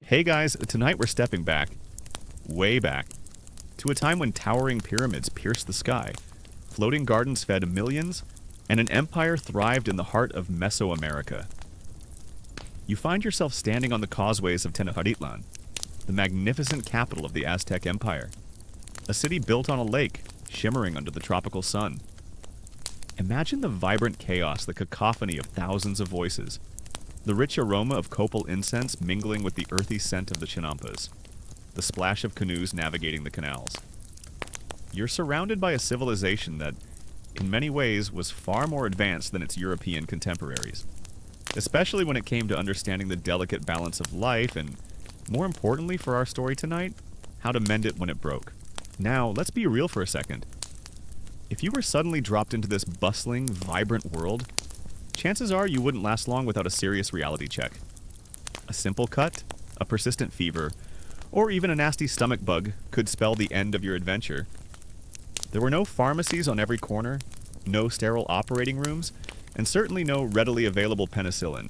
Hey guys, tonight we're stepping back, way back, to a time when towering pyramids pierced the sky, floating gardens fed millions, and an empire thrived in the heart of Mesoamerica. You find yourself standing on the causeways of Tenochtitlan, the magnificent capital of the Aztec Empire, a city built on a lake, shimmering under the tropical sun. Imagine the vibrant chaos, the cacophony of thousands of voices, the rich aroma of copal incense mingling with the earthy scent of the chinampas, the splash of canoes navigating the canals. You're surrounded by a civilization that, in many ways, was far more advanced than its European contemporaries, especially when it came to understanding the delicate balance of life and, more importantly for our story tonight, how to mend it when it broke. Now, let's be real for a second. If you were suddenly dropped into this bustling, vibrant world, chances are you wouldn't last long without a serious reality check. A simple cut, a persistent fever, or even a nasty stomach bug could spell the end of your adventure. There were no pharmacies on every corner, no sterile operating rooms, and certainly no readily available penicillin.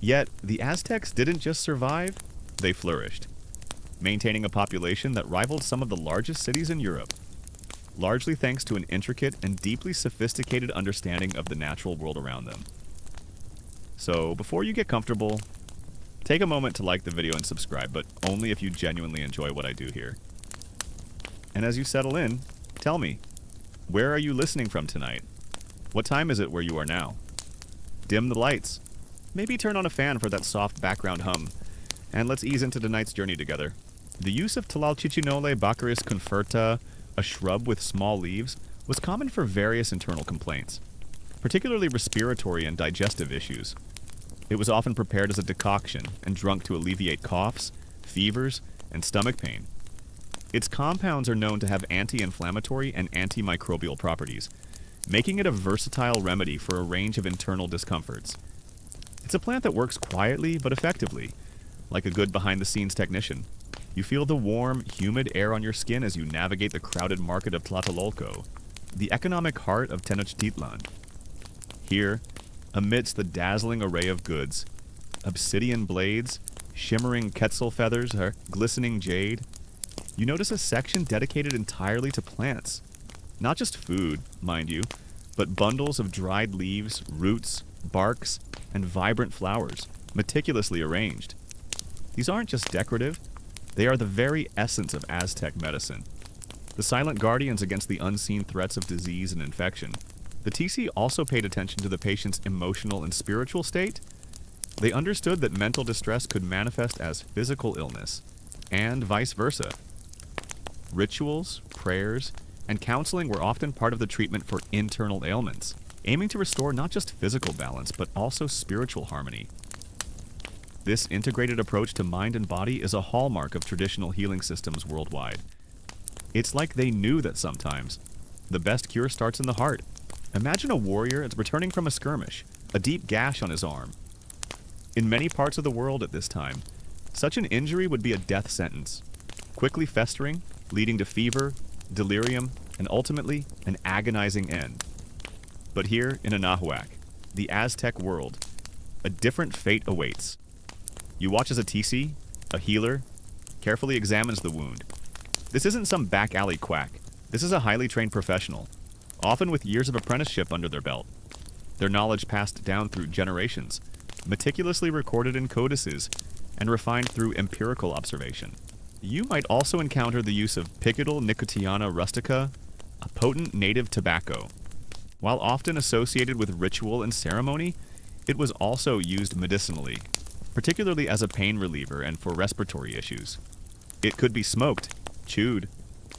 Yet, the Aztecs didn't just survive, they flourished, maintaining a population that rivaled some of the largest cities in Europe, largely thanks to an intricate and deeply sophisticated understanding of the natural world around them. So, before you get comfortable, take a moment to like the video and subscribe, but only if you genuinely enjoy what I do here. And as you settle in, tell me, where are you listening from tonight? What time is it where you are now? Dim the lights. Maybe turn on a fan for that soft background hum, and let's ease into tonight's journey together. The use of Tlalchichinole Baccharis conferta, a shrub with small leaves, was common for various internal complaints, particularly respiratory and digestive issues. It was often prepared as a decoction and drunk to alleviate coughs, fevers, and stomach pain. Its compounds are known to have anti-inflammatory and antimicrobial properties, making it a versatile remedy for a range of internal discomforts. It's a plant that works quietly but effectively, like a good behind-the-scenes technician. You feel the warm, humid air on your skin as you navigate the crowded market of Tlatelolco, the economic heart of Tenochtitlan. Here, amidst the dazzling array of goods, obsidian blades, shimmering quetzal feathers, or glistening jade, you notice a section dedicated entirely to plants. Not just food, mind you, but bundles of dried leaves, roots, barks, and vibrant flowers, meticulously arranged. These aren't just decorative. They are the very essence of Aztec medicine, the silent guardians against the unseen threats of disease and infection. The TC also paid attention to the patient's emotional and spiritual state. They understood that mental distress could manifest as physical illness, and vice versa. Rituals, prayers, and counseling were often part of the treatment for internal ailments, aiming to restore not just physical balance, but also spiritual harmony. This integrated approach to mind and body is a hallmark of traditional healing systems worldwide. It's like they knew that sometimes the best cure starts in the heart. Imagine a warrior returning from a skirmish, a deep gash on his arm. In many parts of the world at this time, such an injury would be a death sentence, quickly festering, leading to fever, delirium, and ultimately an agonizing end. But here in Anahuac, the Aztec world, a different fate awaits. You watch as a TC, a healer, carefully examines the wound. This isn't some back alley quack. This is a highly trained professional, often with years of apprenticeship under their belt. Their knowledge passed down through generations, meticulously recorded in codices, and refined through empirical observation. You might also encounter the use of Picadil nicotiana rustica, a potent native tobacco. While often associated with ritual and ceremony, it was also used medicinally, particularly as a pain reliever and for respiratory issues. It could be smoked, chewed,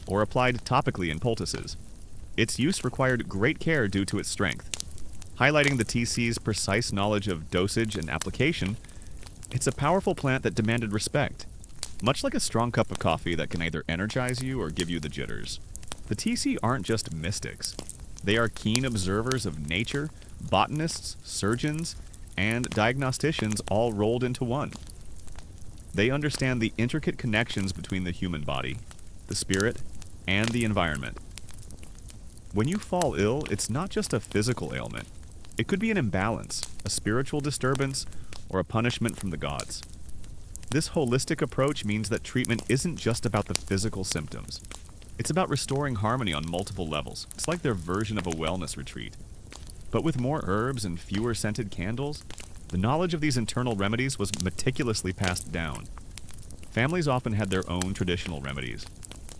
or applied topically in poultices. Its use required great care due to its strength. Highlighting the TC's precise knowledge of dosage and application, it's a powerful plant that demanded respect, much like a strong cup of coffee that can either energize you or give you the jitters. The TC aren't just mystics. They are keen observers of nature, botanists, surgeons, and diagnosticians all rolled into one. They understand the intricate connections between the human body, the spirit, and the environment. When you fall ill, it's not just a physical ailment. It could be an imbalance, a spiritual disturbance, or a punishment from the gods. This holistic approach means that treatment isn't just about the physical symptoms. It's about restoring harmony on multiple levels. It's like their version of a wellness retreat. But with more herbs and fewer scented candles, the knowledge of these internal remedies was meticulously passed down. Families often had their own traditional remedies,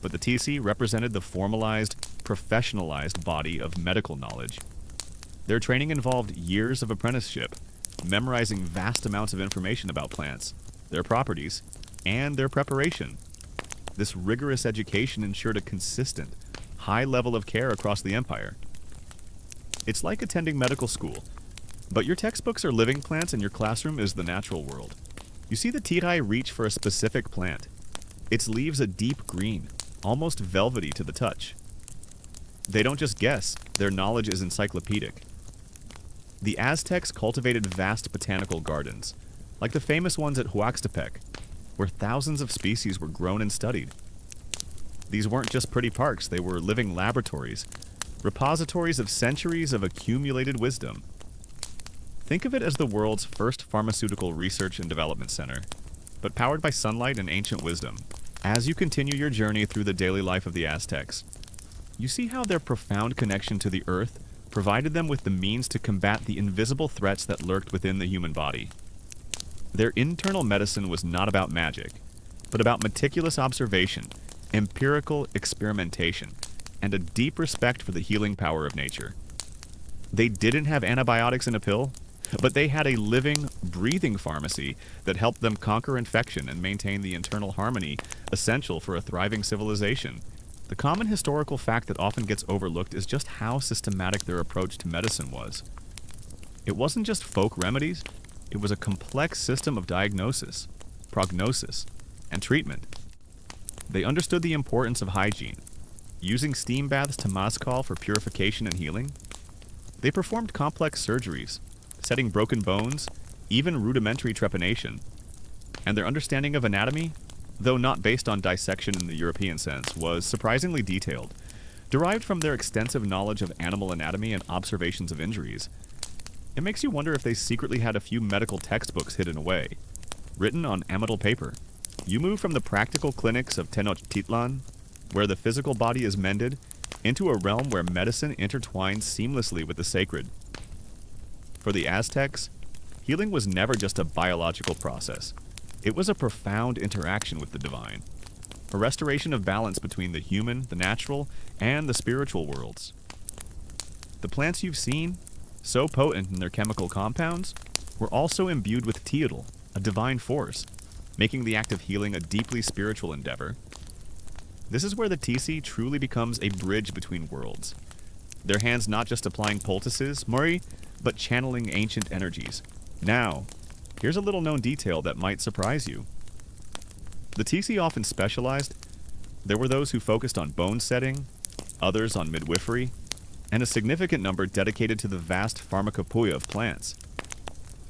but the TC represented the formalized, professionalized body of medical knowledge. Their training involved years of apprenticeship, memorizing vast amounts of information about plants, their properties, and their preparation. This rigorous education ensured a consistent, high level of care across the empire. It's like attending medical school, but your textbooks are living plants and your classroom is the natural world. You see the tirai reach for a specific plant. Its leaves a deep green, almost velvety to the touch. They don't just guess, their knowledge is encyclopedic. The Aztecs cultivated vast botanical gardens, like the famous ones at Huaxtepec, where thousands of species were grown and studied. These weren't just pretty parks, they were living laboratories, repositories of centuries of accumulated wisdom. Think of it as the world's first pharmaceutical research and development center, but powered by sunlight and ancient wisdom. As you continue your journey through the daily life of the Aztecs, you see how their profound connection to the earth provided them with the means to combat the invisible threats that lurked within the human body. Their internal medicine was not about magic, but about meticulous observation, empirical experimentation, and a deep respect for the healing power of nature. They didn't have antibiotics in a pill, but they had a living, breathing pharmacy that helped them conquer infection and maintain the internal harmony essential for a thriving civilization. The common historical fact that often gets overlooked is just how systematic their approach to medicine was. It wasn't just folk remedies, it was a complex system of diagnosis, prognosis, and treatment. They understood the importance of hygiene, using steam baths to Mazcal for purification and healing. They performed complex surgeries, setting broken bones, even rudimentary trepanation. And their understanding of anatomy, though not based on dissection in the European sense, was surprisingly detailed, derived from their extensive knowledge of animal anatomy and observations of injuries. It makes you wonder if they secretly had a few medical textbooks hidden away, written on amidal paper. You move from the practical clinics of Tenochtitlan, where the physical body is mended, into a realm where medicine intertwines seamlessly with the sacred. For the Aztecs, healing was never just a biological process. It was a profound interaction with the divine, a restoration of balance between the human, the natural, and the spiritual worlds. The plants you've seen, so potent in their chemical compounds, were also imbued with teotl, a divine force, making the act of healing a deeply spiritual endeavor. This is where the TC truly becomes a bridge between worlds. Their hands not just applying poultices, Murray, but channeling ancient energies. Now, here's a little known detail that might surprise you. The TC often specialized. There were those who focused on bone setting, others on midwifery, and a significant number dedicated to the vast pharmacopoeia of plants.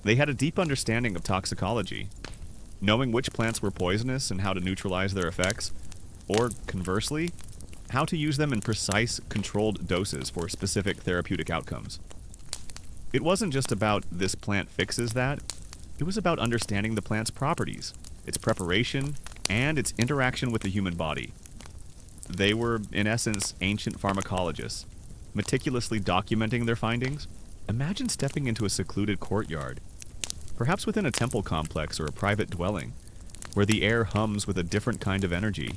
They had a deep understanding of toxicology, knowing which plants were poisonous and how to neutralize their effects, or conversely, how to use them in precise, controlled doses for specific therapeutic outcomes. It wasn't just about this plant fixes that, it was about understanding the plant's properties, its preparation, and its interaction with the human body. They were, in essence, ancient pharmacologists, meticulously documenting their findings. Imagine stepping into a secluded courtyard, perhaps within a temple complex or a private dwelling, where the air hums with a different kind of energy.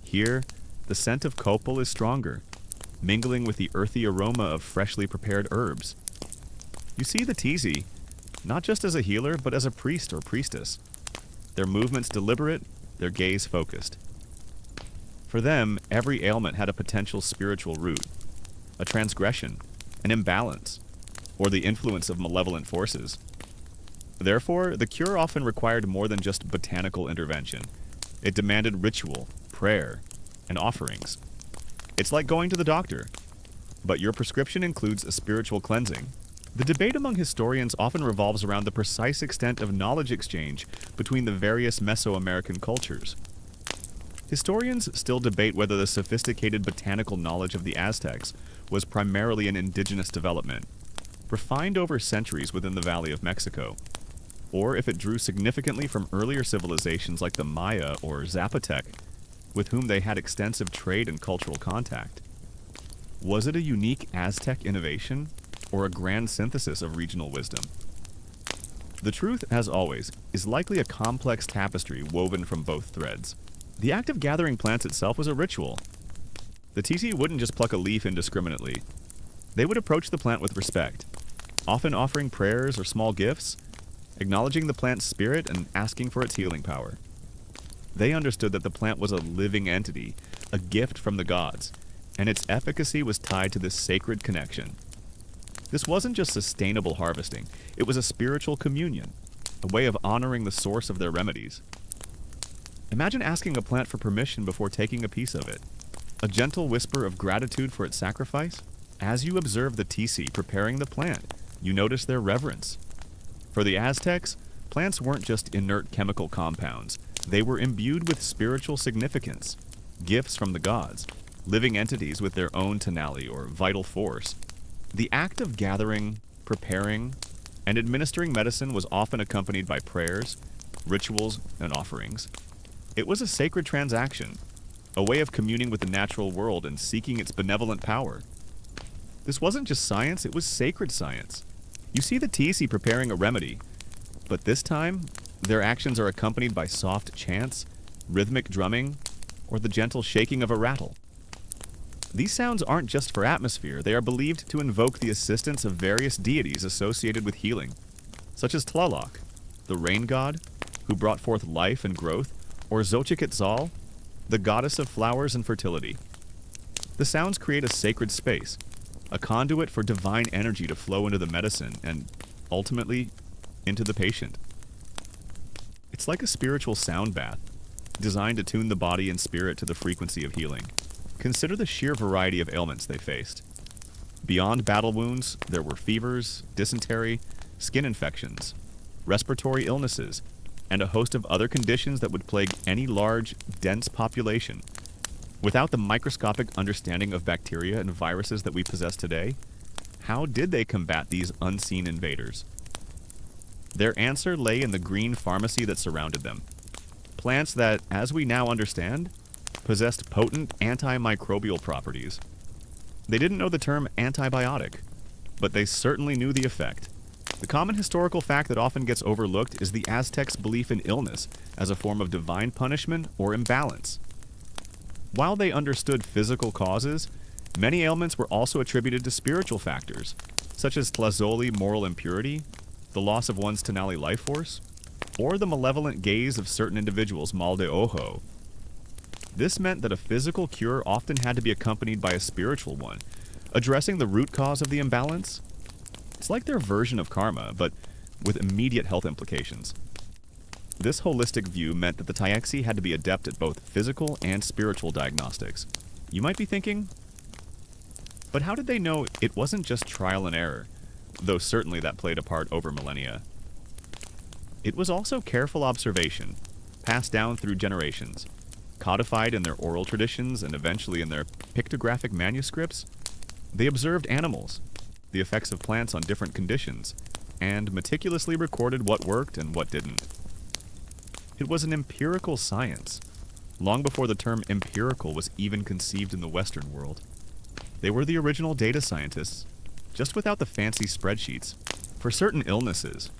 Here, the scent of copal is stronger, mingling with the earthy aroma of freshly prepared herbs. You see the TC, not just as a healer, but as a priest or priestess. Their movements deliberate, their gaze focused. For them, every ailment had a potential spiritual root, a transgression, an imbalance, or the influence of malevolent forces. Therefore, the cure often required more than just botanical intervention. It demanded ritual, prayer, and offerings. It's like going to the doctor, but your prescription includes a spiritual cleansing. The debate among historians often revolves around the precise extent of knowledge exchange between the various Mesoamerican cultures. Historians still debate whether the sophisticated botanical knowledge of the Aztecs was primarily an indigenous development, refined over centuries within the Valley of Mexico. or if it drew significantly from earlier civilizations like the Maya or Zapotec, with whom they had extensive trade and cultural contact. Was it a unique Aztec innovation, or a grand synthesis of regional wisdom? The truth, as always, is likely a complex tapestry woven from both threads. The act of gathering plants itself was a ritual. The TC wouldn't just pluck a leaf indiscriminately. They would approach the plant with respect, often offering prayers or small gifts, acknowledging the plant's spirit and asking for its healing power. They understood that the plant was a living entity, a gift from the gods, and its efficacy was tied to this sacred connection. This wasn't just sustainable harvesting, it was a spiritual communion, a way of honoring the source of their remedies. Imagine asking a plant for permission before taking a piece of it, a gentle whisper of gratitude for its sacrifice. As you observe the TC preparing the plant, you notice their reverence. For the Aztecs, plants weren't just inert chemical compounds, they were imbued with spiritual significance, gifts from the gods, living entities with their own tonality or vital force. The act of gathering, preparing, and administering medicine was often accompanied by prayers, rituals, and offerings. It was a sacred transaction, a way of communing with the natural world and seeking its benevolent power. This wasn't just science, it was sacred science. You see the TC preparing a remedy, but this time, their actions are accompanied by soft chants, rhythmic drumming, or the gentle shaking of a rattle. These sounds aren't just for atmosphere, they are believed to invoke the assistance of various deities associated with healing, such as Tlaloc, the rain god, who brought forth life and growth, or Xochiquetzal, the goddess of flowers and fertility. The sounds create a sacred space, a conduit for divine energy to flow into the medicine and, ultimately, into the patient. It's like a spiritual sound bath, designed to tune the body and spirit to the frequency of healing. Consider the sheer variety of ailments they faced. Beyond battle wounds, there were fevers, dysentery, skin infections, respiratory illnesses, and a host of other conditions that would plague any large, dense population. Without the microscopic understanding of bacteria and viruses that we possess today, how did they combat these unseen invaders? Their answer lay in the green pharmacy that surrounded them. Plants that, as we now understand, possessed potent antimicrobial properties. They didn't know the term antibiotic, but they certainly knew the effect. The common historical fact that often gets overlooked is the Aztecs' belief in illness as a form of divine punishment or imbalance. While they understood physical causes, many ailments were also attributed to spiritual factors, such as Tlazoli moral impurity, the loss of one's Tonali life force, or the malevolent gaze of certain individuals, mal de ojo. This meant that a physical cure often had to be accompanied by a spiritual one, addressing the root cause of the imbalance. It's like their version of karma, but with immediate health implications. This holistic view meant that the Taixi had to be adept at both physical and spiritual diagnostics. You might be thinking, but how did they know it wasn't just trial and error, though certainly that played a part over millennia? It was also careful observation, passed down through generations, codified in their oral traditions and eventually in their pictographic manuscripts. They observed animals, the effects of plants on different conditions, and meticulously recorded what worked and what didn't. It was an empirical science, long before the term empirical was even conceived in the Western world. They were the original data scientists, just without the fancy spreadsheets. For certain illnesses,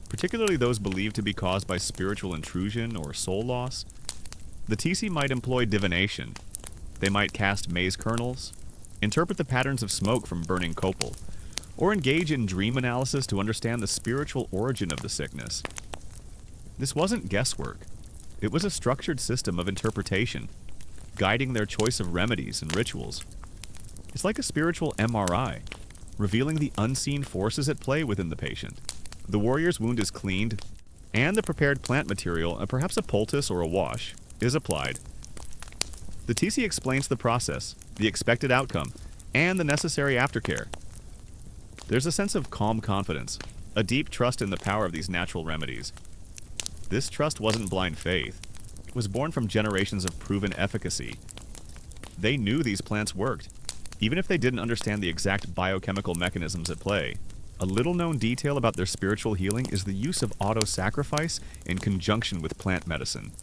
particularly those believed to be caused by spiritual intrusion or soul loss, the TC might employ divination. They might cast maize kernels, interpret the patterns of smoke from burning copal, or engage in dream analysis to understand the spiritual origin of the sickness. This wasn't guesswork. It was a structured system of interpretation, guiding their choice of remedies and rituals. It's like a spiritual MRI, revealing the unseen forces at play within the patient. The warrior's wound is cleaned, and the prepared plant material, and perhaps a poultice or a wash, is applied. The TC explains the process, the expected outcome, and the necessary aftercare. There's a sense of calm confidence, a deep trust in the power of these natural remedies. This trust wasn't blind faith. It was born from generations of proven efficacy. They knew these plants worked, even if they didn't understand the exact biochemical mechanisms at play. A little-known detail about their spiritual healing is the use of auto-sacrifice in conjunction with plant medicine.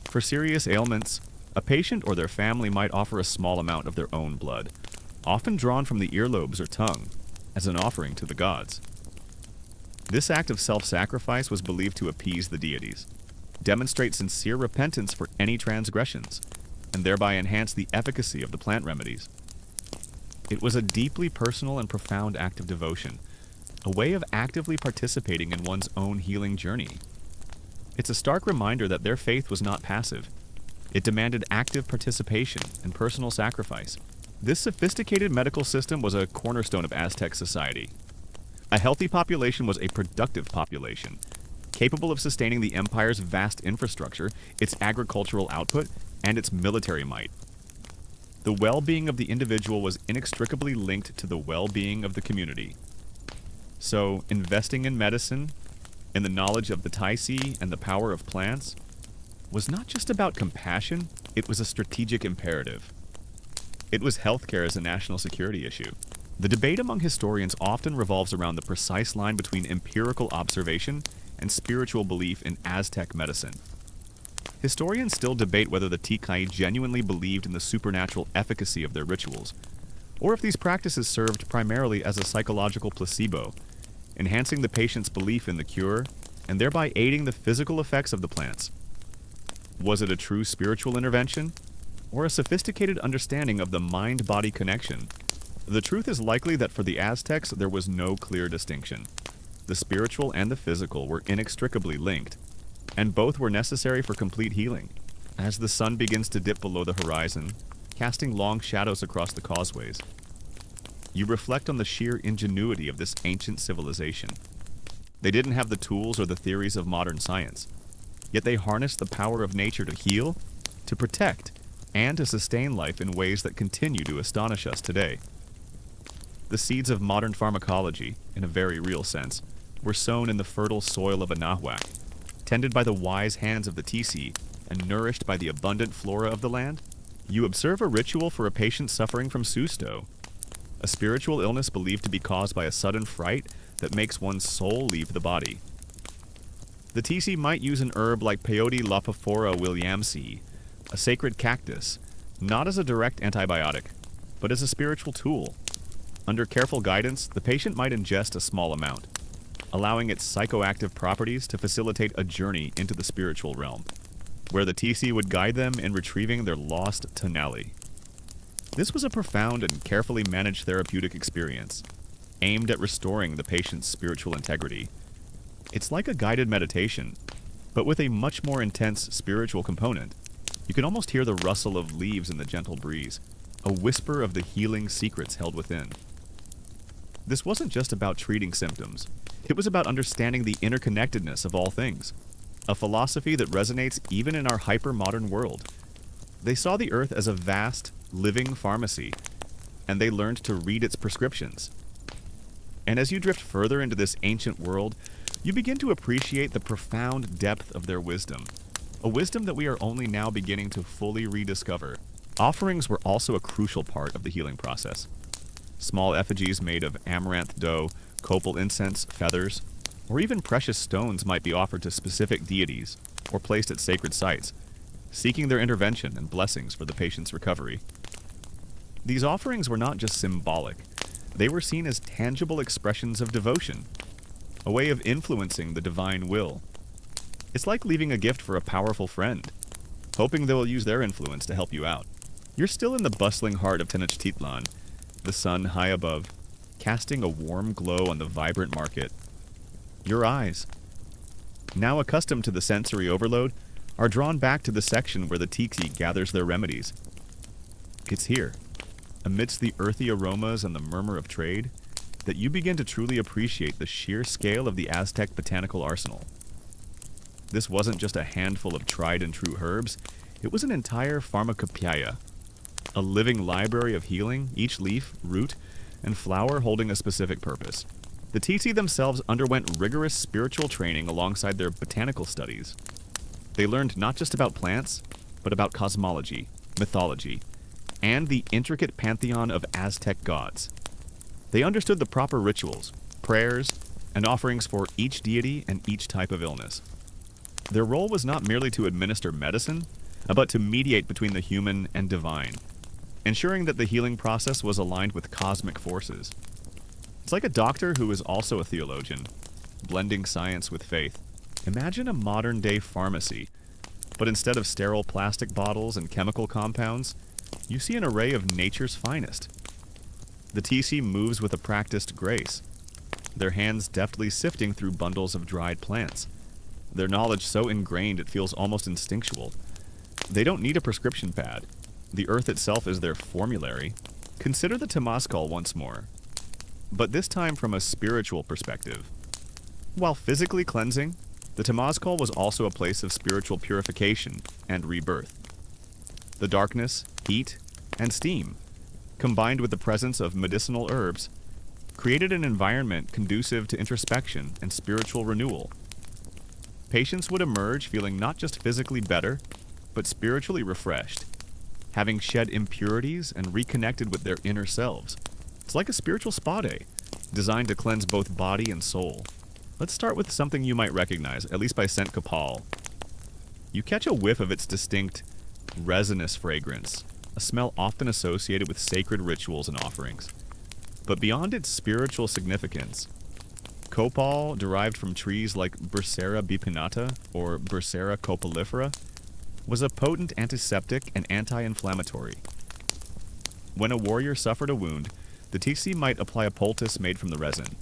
For serious ailments, a patient or their family might offer a small amount of their own blood, often drawn from the earlobes or tongue, as an offering to the gods. This act of self-sacrifice was believed to appease the deities, demonstrate sincere repentance for any transgressions, and thereby enhance the efficacy of the plant remedies. It was a deeply personal and profound act of devotion, a way of actively participating in one's own healing journey. It's a stark reminder that their faith was not passive. It demanded active participation and personal sacrifice. This sophisticated medical system was a cornerstone of Aztec society. A healthy population was a productive population, capable of sustaining the empire's vast infrastructure, its agricultural output, and its military might. The well-being of the individual was inextricably linked to the well-being of the community. So, investing in medicine, in the knowledge of the Taisi and the power of plants, was not just about compassion, it was a strategic imperative. It was healthcare as a national security issue. The debate among historians often revolves around the precise line between empirical observation and spiritual belief in Aztec medicine. Historians still debate whether the Tikai genuinely believed in the supernatural efficacy of their rituals, or if these practices served primarily as a psychological placebo, enhancing the patient's belief in the cure, and thereby aiding the physical effects of the plants. Was it a true spiritual intervention, or a sophisticated understanding of the mind-body connection? The truth is likely that for the Aztecs there was no clear distinction. The spiritual and the physical were inextricably linked, and both were necessary for complete healing. As the sun begins to dip below the horizon, casting long shadows across the causeways, you reflect on the sheer ingenuity of this ancient civilization. They didn't have the tools or the theories of modern science, yet they harnessed the power of nature to heal, to protect, and to sustain life in ways that continue to astonish us today. The seeds of modern pharmacology, in a very real sense, were sown in the fertile soil of Anahuac, tended by the wise hands of the Tisi, and nourished by the abundant flora of the land. You observe a ritual for a patient suffering from susto, a spiritual illness believed to be caused by a sudden fright that makes one's soul leave the body. The Tisi might use an herb like Peyote Lophophora williamsii, a sacred cactus, not as a direct antibiotic, but as a spiritual tool. Under careful guidance, the patient might ingest a small amount, allowing its psychoactive properties to facilitate a journey into the spiritual realm, where the Tisi would guide them in retrieving their lost tonali. This was a profound and carefully managed therapeutic experience, aimed at restoring the patient's spiritual integrity. It's like a guided meditation, but with a much more intense spiritual component. You can almost hear the rustle of leaves in the gentle breeze, a whisper of the healing secrets held within. This wasn't just about treating symptoms. It was about understanding the interconnectedness of all things, a philosophy that resonates even in our hyper-modern world. They saw the earth as a vast, living pharmacy, and they learned to read its prescriptions. And as you drift further into this ancient world, you begin to appreciate the profound depth of their wisdom, a wisdom that we are only now beginning to fully rediscover. Offerings were also a crucial part of the healing process. Small effigies made of amaranth dough, copal incense, feathers, or even precious stones might be offered to specific deities or placed at sacred sites, seeking their intervention and blessings for the patient's recovery. These offerings were not just symbolic, they were seen as tangible expressions of devotion, a way of influencing the divine will. It's like leaving a gift for a powerful friend, hoping they will use their influence to help you out. You're still in the bustling heart of Tenochtitlan, the sun high above, casting a warm glow on the vibrant market. Your eyes, now accustomed to the sensory overload, are drawn back to the section where the tiki gathers their remedies. It's here, amidst the earthy aromas and the murmur of trade, that you begin to truly appreciate the sheer scale of the Aztec botanical arsenal. This wasn't just a handful of tried and true herbs, it was an entire pharmacopoeia, a living library of healing, each leaf, root, and flower holding a specific purpose. The Titi themselves underwent rigorous spiritual training alongside their botanical studies. They learned not just about plants, but about cosmology, mythology, and the intricate pantheon of Aztec gods. They understood the proper rituals, prayers, and offerings for each deity and each type of illness. Their role was not merely to administer medicine, but to mediate between the human and divine, ensuring that the healing process was aligned with cosmic forces. It's like a doctor who is also a theologian, blending science with faith. Imagine a modern-day pharmacy, but instead of sterile plastic bottles and chemical compounds, you see an array of nature's finest. The TC moves with a practiced grace, their hands deftly sifting through bundles of dried plants, their knowledge so ingrained it feels almost instinctual. They don't need a prescription pad. The earth itself is their formulary. Consider the Temazcal once more, but this time from a spiritual perspective. While physically cleansing, the Temazcal was also a place of spiritual purification and rebirth. The darkness, heat, and steam, combined with the presence of medicinal herbs, created an environment conducive to introspection and spiritual renewal. Patients would emerge feeling not just physically better, but spiritually refreshed, having shed impurities and reconnected with their inner selves. It's like a spiritual spa day, designed to cleanse both body and soul. Let's start with something you might recognize, at least by scent copal. You catch a whiff of its distinct, resinous fragrance, a smell often associated with sacred rituals and offerings. But beyond its spiritual significance, copal, derived from trees like Bursera bipinata or Bursera copalifera, was a potent antiseptic and anti-inflammatory. When a warrior suffered a wound, the TC might apply a poultice made from the resin,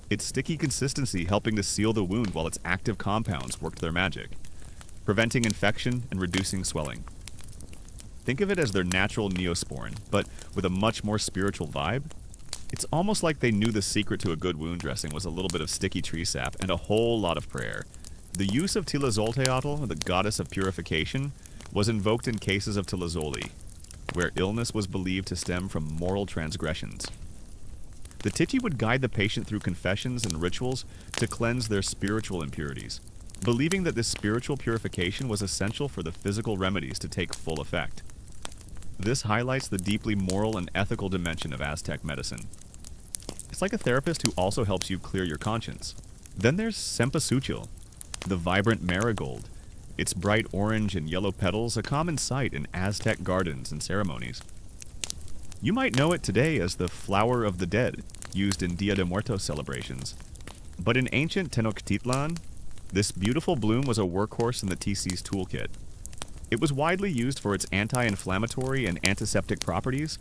its sticky consistency helping to seal the wound while its active compounds worked their magic, preventing infection and reducing swelling. Think of it as their natural neosporin, but with a much more spiritual vibe. It's almost like they knew the secret to a good wound dressing was a little bit of sticky tree sap and a whole lot of prayer. The use of Tlazolteotl, the goddess of purification, was invoked in cases of Tlazoli, where illness was believed to stem from moral transgressions. The Titi would guide the patient through confessions and rituals to cleanse their spiritual impurities, believing that this spiritual purification was essential for the physical remedies to take full effect. This highlights the deeply moral and ethical dimension of Aztec medicine. It's like a therapist who also helps you clear your conscience. Then there's cempasúchil, the vibrant marigold, its bright orange and yellow petals a common sight in Aztec gardens and ceremonies. You might know it today as the flower of the dead, used in Dia de Muertos celebrations. But in ancient Tenochtitlan, this beautiful bloom was a workhorse in the TC's toolkit. It was widely used for its anti-inflammatory and antiseptic properties,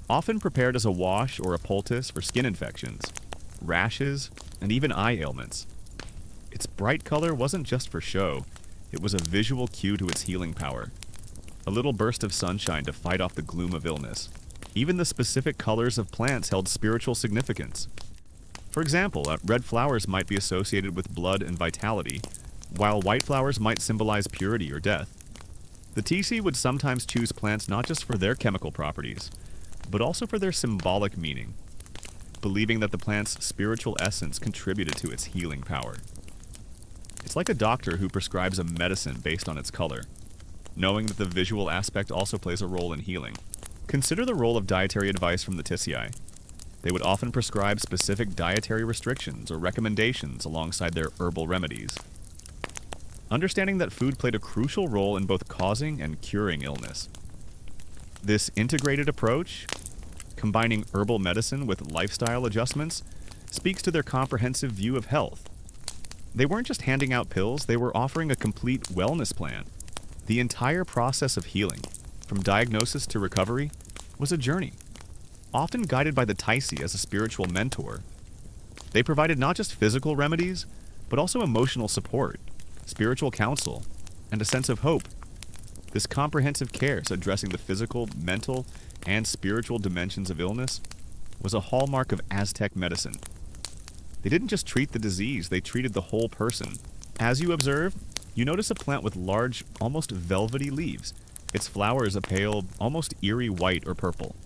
often prepared as a wash or a poultice for skin infections, rashes, and even eye ailments. Its bright color wasn't just for show, it was a visual cue to its healing power. A little burst of sunshine to fight off the gloom of illness. Even the specific colors of plants held spiritual significance. For example, red flowers might be associated with blood and vitality, while white flowers might symbolize purity or death. The TC would sometimes choose plants not just for their chemical properties, but also for their symbolic meaning, believing that the plant's spiritual essence contributed to its healing power. It's like a doctor who prescribes a medicine based on its color, knowing that the visual aspect also plays a role in healing. Consider the role of dietary advice from the Tisii. They would often prescribe specific dietary restrictions or recommendations alongside their herbal remedies. Understanding that food played a crucial role in both causing and curing illness. This integrated approach, combining herbal medicine with lifestyle adjustments, speaks to their comprehensive view of health. They weren't just handing out pills, they were offering a complete wellness plan. The entire process of healing, from diagnosis to recovery, was a journey, often guided by the Taisi as a spiritual mentor. They provided not just physical remedies, but also emotional support, spiritual counsel, and a sense of hope. This comprehensive care, addressing the physical, mental, and spiritual dimensions of illness, was a hallmark of Aztec medicine. They didn't just treat the disease, they treated the whole person. As you observe, you notice a plant with large, almost velvety leaves. Its flower is a pale, almost eerie white or purple.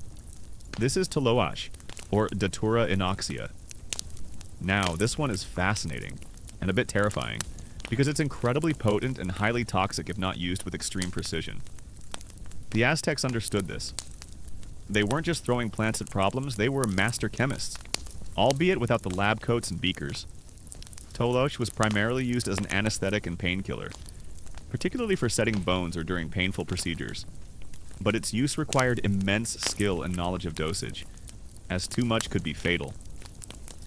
This is Toloache, or Datura inoxia. Now, this one is fascinating, and a bit terrifying, because it's incredibly potent and highly toxic if not used with extreme precision. The Aztecs understood this. They weren't just throwing plants at problems, they were master chemists, albeit without the lab coats and beakers. Tolosh was primarily used as an anesthetic and painkiller, particularly for setting bones or during painful procedures. But its use required immense skill and knowledge of dosage, as too much could be fatal.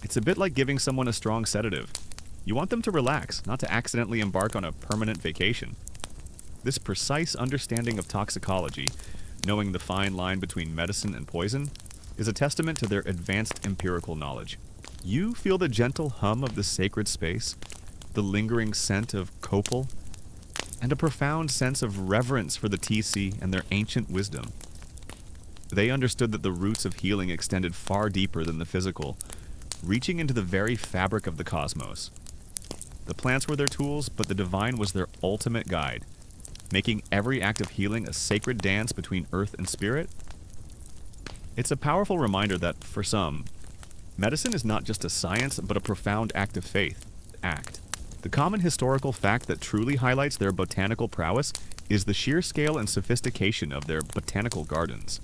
It's a bit like giving someone a strong sedative. You want them to relax, not to accidentally embark on a permanent vacation. This precise understanding of toxicology, knowing the fine line between medicine and poison, is a testament to their advanced empirical knowledge. You feel the gentle hum of the sacred space, the lingering scent of copal, and a profound sense of reverence for the TC and their ancient wisdom. They understood that the roots of healing extended far deeper than the physical, reaching into the very fabric of the cosmos. The plants were their tools, but the divine was their ultimate guide, making every act of healing a sacred dance between earth and spirit. It's a powerful reminder that, for some, medicine is not just a science, but a profound act of faith. The common historical fact that truly highlights their botanical prowess is the sheer scale and sophistication of their botanical gardens.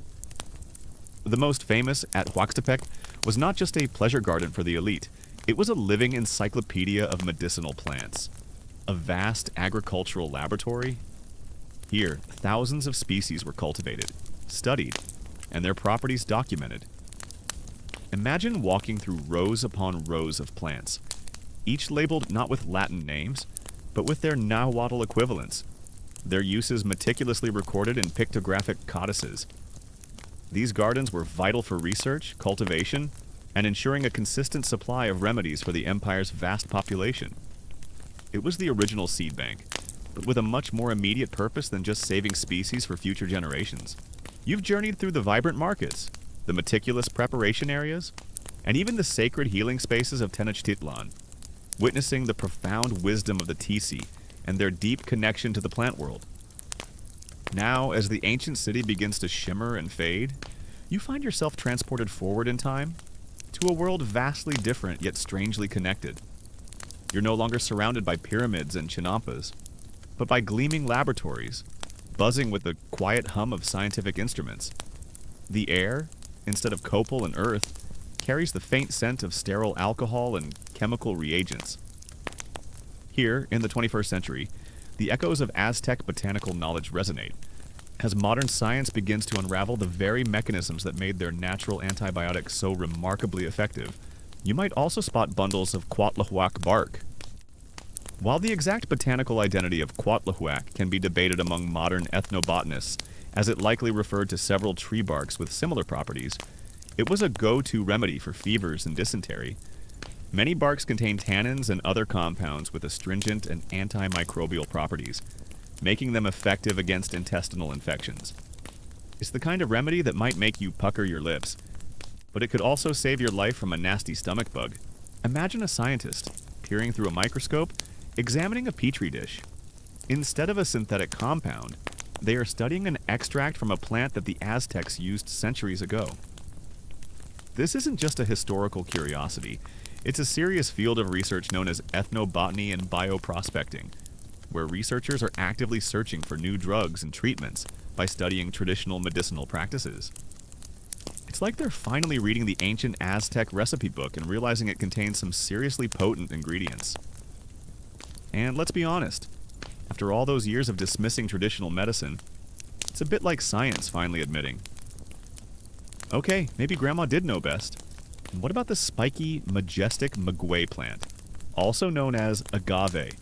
The most famous, at Huaxtepec, was not just a pleasure garden for the elite, it was a living encyclopedia of medicinal plants. A vast agricultural laboratory. Here, thousands of species were cultivated, studied, and their properties documented. Imagine walking through rows upon rows of plants, each labeled not with Latin names, but with their Nahuatl equivalents, their uses meticulously recorded in pictographic codices. These gardens were vital for research, cultivation, and ensuring a consistent supply of remedies for the empire's vast population. It was the original seed bank, but with a much more immediate purpose than just saving species for future generations. You've journeyed through the vibrant markets, the meticulous preparation areas, and even the sacred healing spaces of Tenochtitlan, witnessing the profound wisdom of the TC and their deep connection to the plant world. Now, as the ancient city begins to shimmer and fade, you find yourself transported forward in time to a world vastly different yet strangely connected. You're no longer surrounded by pyramids and chinampas, but by gleaming laboratories, buzzing with the quiet hum of scientific instruments. The air, instead of copal and earth, carries the faint scent of sterile alcohol and chemical reagents. Here, in the 21st century, the echoes of Aztec botanical knowledge resonate, as modern science begins to unravel the very mechanisms that made their natural antibiotics so remarkably effective. You might also spot bundles of Cuatlahuac bark. While the exact botanical identity of Cuatlahuac can be debated among modern ethnobotanists, as it likely referred to several tree barks with similar properties, it was a go-to remedy for fevers and dysentery. Many barks contain tannins and other compounds with astringent and antimicrobial properties, making them effective against intestinal infections. It's the kind of remedy that might make you pucker your lips, but it could also save your life from a nasty stomach bug. Imagine a scientist, peering through a microscope, examining a petri dish. Instead of a synthetic compound, they are studying an extract from a plant that the Aztecs used centuries ago. This isn't just a historical curiosity. It's a serious field of research known as ethnobotany and bioprospecting, where researchers are actively searching for new drugs and treatments by studying traditional medicinal practices. It's like they're finally reading the ancient Aztec recipe book and realizing it contains some seriously potent ingredients. And let's be honest, after all those years of dismissing traditional medicine, it's a bit like science finally admitting, okay, maybe Grandma did know best. And what about the spiky, majestic maguey plant, also known as agave?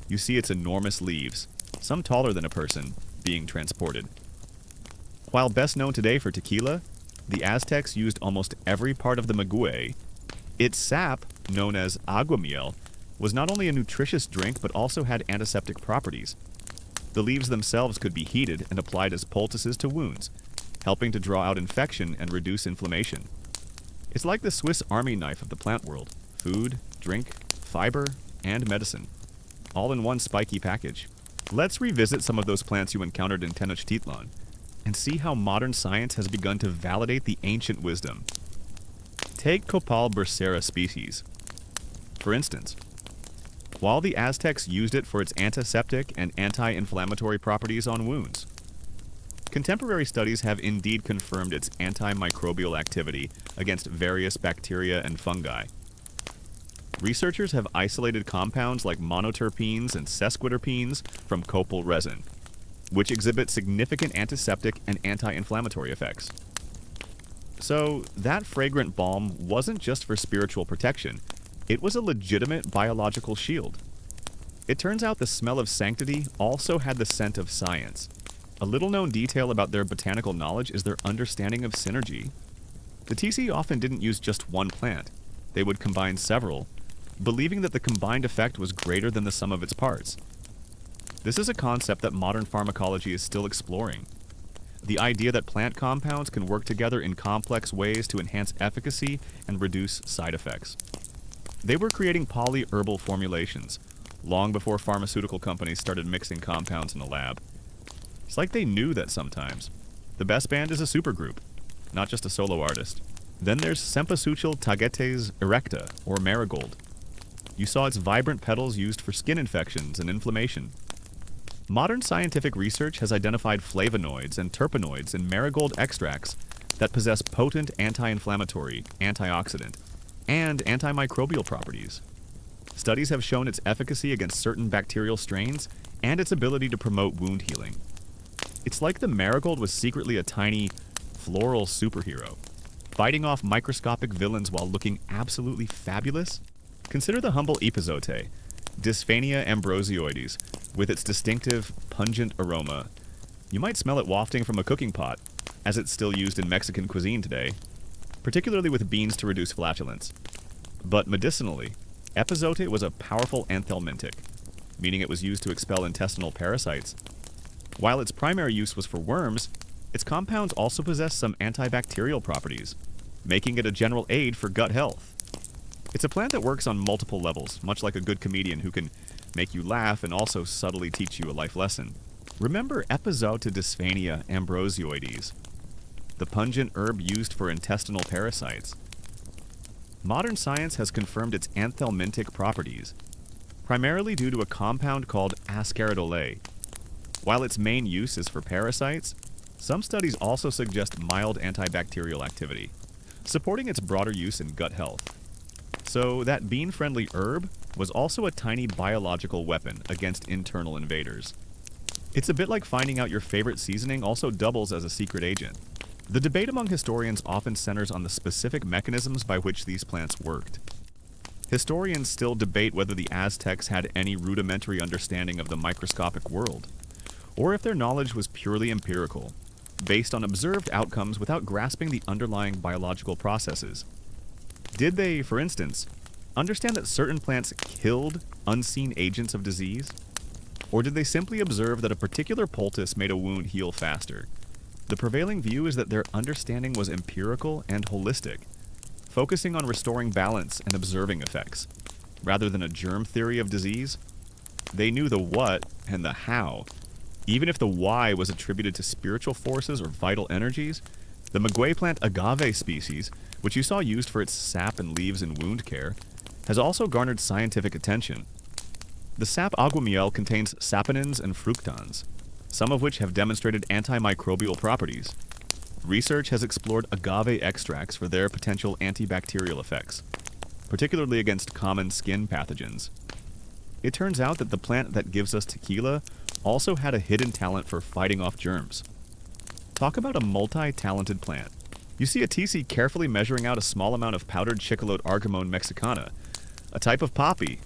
You see its enormous leaves, some taller than a person, being transported. While best known today for tequila, the Aztecs used almost every part of the maguey. Its sap, known as aguamiel, was not only a nutritious drink but also had antiseptic properties. The leaves themselves could be heated and applied as poultices to wounds, helping to draw out infection and reduce inflammation. It's like the Swiss Army knife of the plant world: food, drink, fiber, and medicine, all in one spiky package. Let's revisit some of those plants you encountered in Tenochtitlan and see how modern science has begun to validate the ancient wisdom. Take Copal bursera species. For instance, while the Aztecs used it for its antiseptic and anti-inflammatory properties on wounds, Contemporary studies have indeed confirmed its antimicrobial activity against various bacteria and fungi. Researchers have isolated compounds like monoterpenes and sesquiterpenes from copal resin, which exhibit significant antiseptic and anti-inflammatory effects. So, that fragrant balm wasn't just for spiritual protection, it was a legitimate biological shield. It turns out the smell of sanctity also had the scent of science. A little-known detail about their botanical knowledge is their understanding of synergy. The TC often didn't use just one plant. They would combine several, believing that the combined effect was greater than the sum of its parts. This is a concept that modern pharmacology is still exploring. The idea that plant compounds can work together in complex ways to enhance efficacy and reduce side effects. They were creating polyherbal formulations, long before pharmaceutical companies started mixing compounds in a lab. It's like they knew that sometimes. The best band is a supergroup, not just a solo artist. Then there's Cempasúchil tagetes erecta, or marigold. You saw its vibrant petals used for skin infections and inflammation. Modern scientific research has identified flavonoids and terpenoids in marigold extracts that possess potent anti-inflammatory, antioxidant, and antimicrobial properties. Studies have shown its efficacy against certain bacterial strains and its ability to promote wound healing. It's like the marigold was secretly a tiny, floral superhero, fighting off microscopic villains while looking absolutely fabulous. Consider the humble epizote, Dysphania ambrosioides, with its distinctive, pungent aroma. You might smell it wafting from a cooking pot, as it's still used in Mexican cuisine today, particularly with beans to reduce flatulence. But medicinally, epizote was a powerful anthelmintic, meaning it was used to expel intestinal parasites. While its primary use was for worms, its compounds also possess some antibacterial properties, making it a general aid for gut health. It's a plant that works on multiple levels, much like a good comedian who can make you laugh and also subtly teach you a life lesson. Remember Epizote Dysphania ambrosioides, the pungent herb used for intestinal parasites. Modern science has confirmed its anthelmintic properties, primarily due to a compound called ascaridole. While its main use is for parasites, some studies also suggest mild antibacterial activity, supporting its broader use in gut health. So that bean-friendly herb was also a tiny biological weapon against internal invaders. It's a bit like finding out your favorite seasoning also doubles as a secret agent. The debate among historians often centers on the specific mechanisms by which these plants worked. Historians still debate whether the Aztecs had any rudimentary understanding of the microscopic world, or if their knowledge was purely empirical, based on observed outcomes without grasping the underlying biological processes. Did they, for instance, understand that certain plants killed unseen agents of disease? Or did they simply observe that a particular poultice made a wound heal faster? The prevailing view is that their understanding was empirical and holistic, focusing on restoring balance and observing effects, rather than a germ theory of disease. They knew the what and the how. Even if the why was attributed to spiritual forces or vital energies, the maguey plant agave species, which you saw used for its sap and leaves in wound care, has also garnered scientific attention. The sap aguamiel contains saponins and fructans, some of which have demonstrated antimicrobial properties. Research has explored agave extracts for their potential antibacterial effects, particularly against common skin pathogens. It turns out that the plant that gives us tequila also had a hidden talent for fighting off germs. Talk about a multi-talented plant. You see a TC carefully measuring out a small amount of powdered chicolote argamone mexicana, a type of poppy.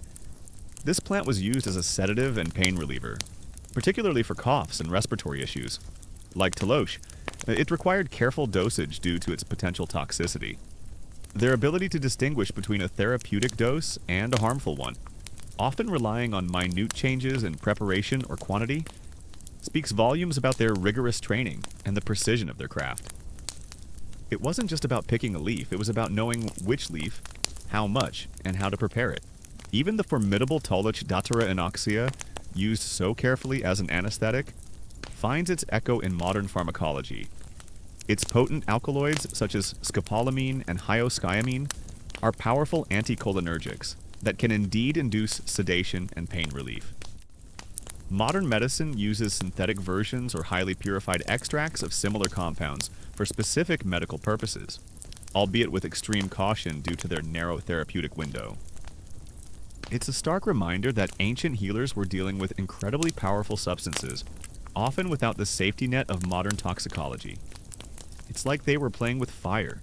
This plant was used as a sedative and pain reliever, particularly for coughs and respiratory issues. Like Teloche, it required careful dosage due to its potential toxicity. Their ability to distinguish between a therapeutic dose and a harmful one, often relying on minute changes in preparation or quantity, speaks volumes about their rigorous training and the precision of their craft. It wasn't just about picking a leaf, it was about knowing which leaf, how much, and how to prepare it. Even the formidable Toloch Datura inoxia, used so carefully as an anesthetic, finds its echo in modern pharmacology. Its potent alkaloids, such as scopolamine and hyoscyamine, are powerful anticholinergics that can indeed induce sedation and pain relief. Modern medicine uses synthetic versions or highly purified extracts of similar compounds for specific medical purposes, albeit with extreme caution due to their narrow therapeutic window. It's a stark reminder that ancient healers were dealing with incredibly powerful substances, often without the safety net of modern toxicology. It's like they were playing with fire,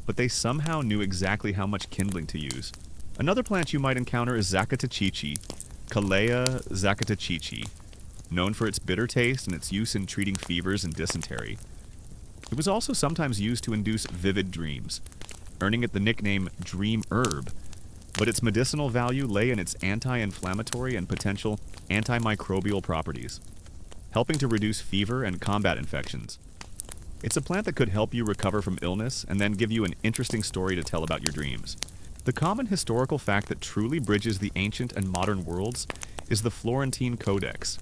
but they somehow knew exactly how much kindling to use. Another plant you might encounter is Zacatachichi, Calea zacatachichi, known for its bitter taste and its use in treating fevers and dysentery. It was also sometimes used to induce vivid dreams, earning it the nickname dream herb, but its medicinal value lay in its anti-inflammatory and potential antimicrobial properties, helping to reduce fever and combat infections. It's a plant that could help you recover from illness and then give you an interesting story to tell about your dreams. The common historical fact that truly bridges the ancient and modern worlds is the Florentine Codex.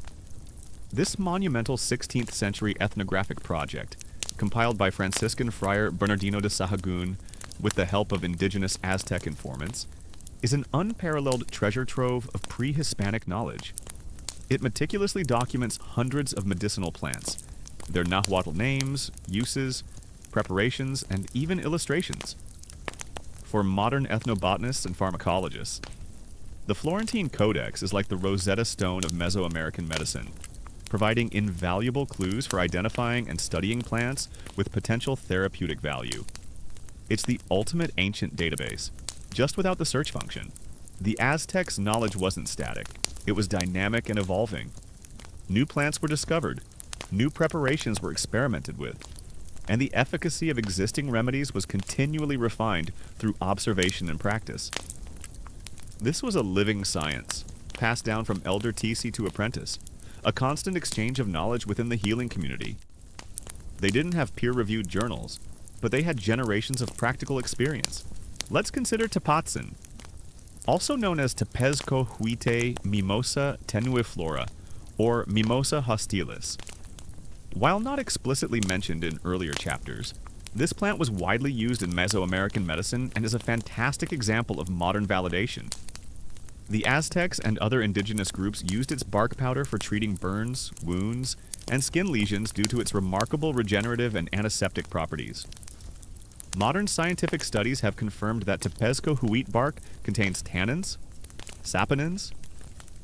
This monumental 16th century ethnographic project, compiled by Franciscan friar Bernardino de Sahagún with the help of indigenous Aztec informants, is an unparalleled treasure trove of pre-Hispanic knowledge. It meticulously documents hundreds of medicinal plants, their Nahuatl names, uses, preparations, and even illustrations. For modern ethnobotanists and pharmacologists, the Florentine Codex is like the Rosetta Stone of Mesoamerican medicine, providing invaluable clues for identifying and studying plants with potential therapeutic value. It's the ultimate ancient database, just without the search function. The Aztecs' knowledge wasn't static. It was dynamic and evolving. New plants were discovered, new preparations were experimented with, and the efficacy of existing remedies was continually refined through observation and practice. This was a living science, passed down from elder TC to apprentice, a constant exchange of knowledge within the healing community. They didn't have peer-reviewed journals, but they had generations of practical experience. Let's consider Tapatzin, also known as Tepezco huite mimosa tenuiflora, or Mimosa hostilis. While not explicitly mentioned in earlier chapters, this plant was widely used in Mesoamerican medicine and is a fantastic example of modern validation. The Aztecs and other indigenous groups used its bark powder for treating burns, wounds, and skin lesions due to its remarkable regenerative and antiseptic properties. Modern scientific studies have confirmed that Tepezco huite bark contains tannins, saponins,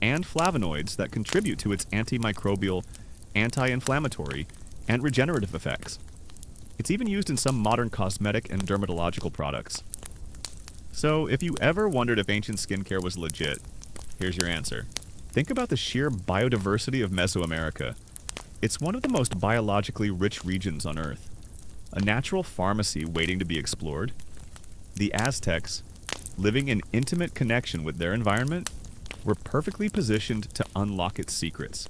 and flavonoids that contribute to its antimicrobial, anti-inflammatory, and regenerative effects. It's even used in some modern cosmetic and dermatological products. So, if you ever wondered if ancient skincare was legit, here's your answer. Think about the sheer biodiversity of Mesoamerica. It's one of the most biologically rich regions on Earth, a natural pharmacy waiting to be explored. The Aztecs, living in intimate connection with their environment, were perfectly positioned to unlock its secrets.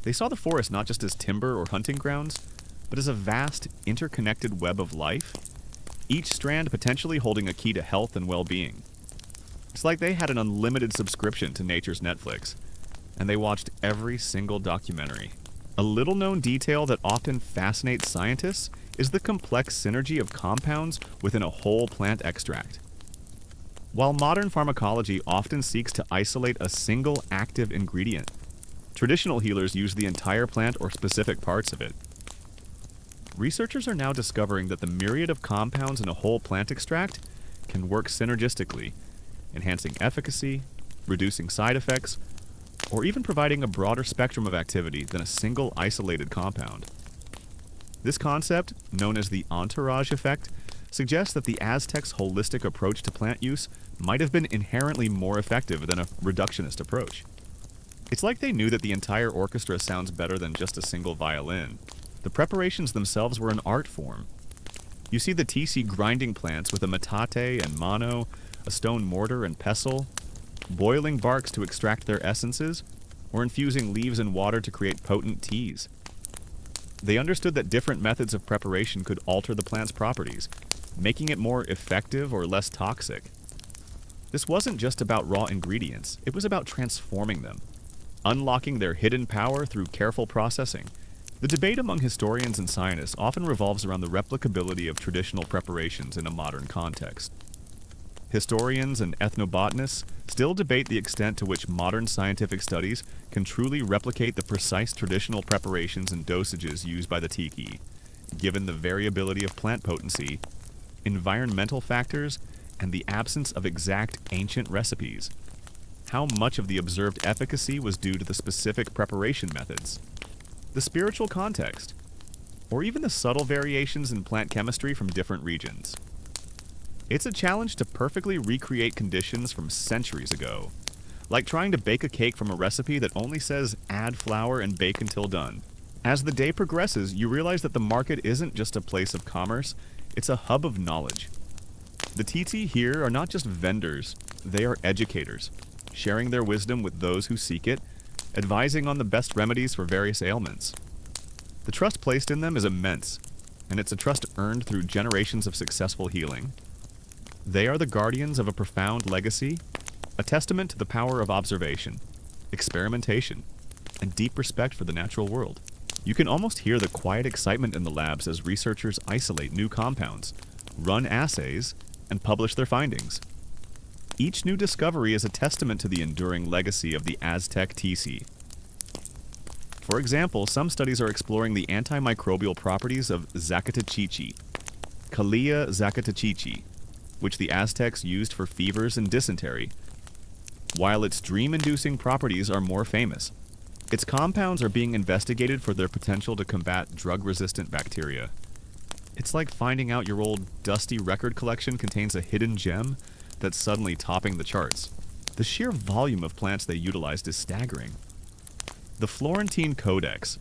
They saw the forest not just as timber or hunting grounds, but as a vast, interconnected web of life, each strand potentially holding a key to health and well-being. It's like they had an unlimited subscription to nature's Netflix, and they watched every single documentary. A little-known detail that often fascinates scientists is the complex synergy of compounds within a whole plant extract. While modern pharmacology often seeks to isolate a single active ingredient, traditional healers use the entire plant or specific parts of it. Researchers are now discovering that the myriad of compounds in a whole plant extract can work synergistically, enhancing efficacy, reducing side effects, or even providing a broader spectrum of activity than a single isolated compound. This concept, known as the entourage effect, suggests that the Aztecs' holistic approach to plant use might have been inherently more effective than a reductionist approach. It's like they knew that the entire orchestra sounds better than just a single violin. The preparations themselves were an art form. You see the TC grinding plants with a metate and mano, a stone mortar and pestle, boiling barks to extract their essences, or infusing leaves and water to create potent teas. They understood that different methods of preparation could alter the plant's properties, making it more effective or less toxic. This wasn't just about raw ingredients, it was about transforming them, unlocking their hidden power through careful processing. The debate among historians and scientists often revolves around the replicability of traditional preparations in a modern context. Historians and ethnobotanists still debate the extent to which modern scientific studies can truly replicate the precise traditional preparations and dosages used by the tiki, given the variability of plant potency, environmental factors, and the absence of exact ancient recipes. How much of the observed efficacy was due to the specific preparation methods, the spiritual context, or even the subtle variations in plant chemistry from different regions? It's a challenge to perfectly recreate conditions from centuries ago, like trying to bake a cake from a recipe that only says add flour and bake until done. As the day progresses, you realize that the market isn't just a place of commerce, it's a hub of knowledge. The titi here are not just vendors, they are educators, sharing their wisdom with those who seek it, advising on the best remedies for various ailments. The trust placed in them is immense, and it's a trust earned through generations of successful healing. They are the guardians of a profound legacy, a testament to the power of observation, experimentation, and deep respect for the natural world. You can almost hear the quiet excitement in the labs as researchers isolate new compounds, run assays, and publish their findings. Each new discovery is a testament to the enduring legacy of the Aztec tisi. For example, some studies are exploring the antimicrobial properties of Zacatachichi, Calea zacatachichi, which the Aztecs used for fevers and dysentery. While its dream-inducing properties are more famous, its compounds are being investigated for their potential to combat drug-resistant bacteria. It's like finding out your old dusty record collection contains a hidden gem that's suddenly topping the charts. The sheer volume of plants they utilized is staggering. The Florentine Codex,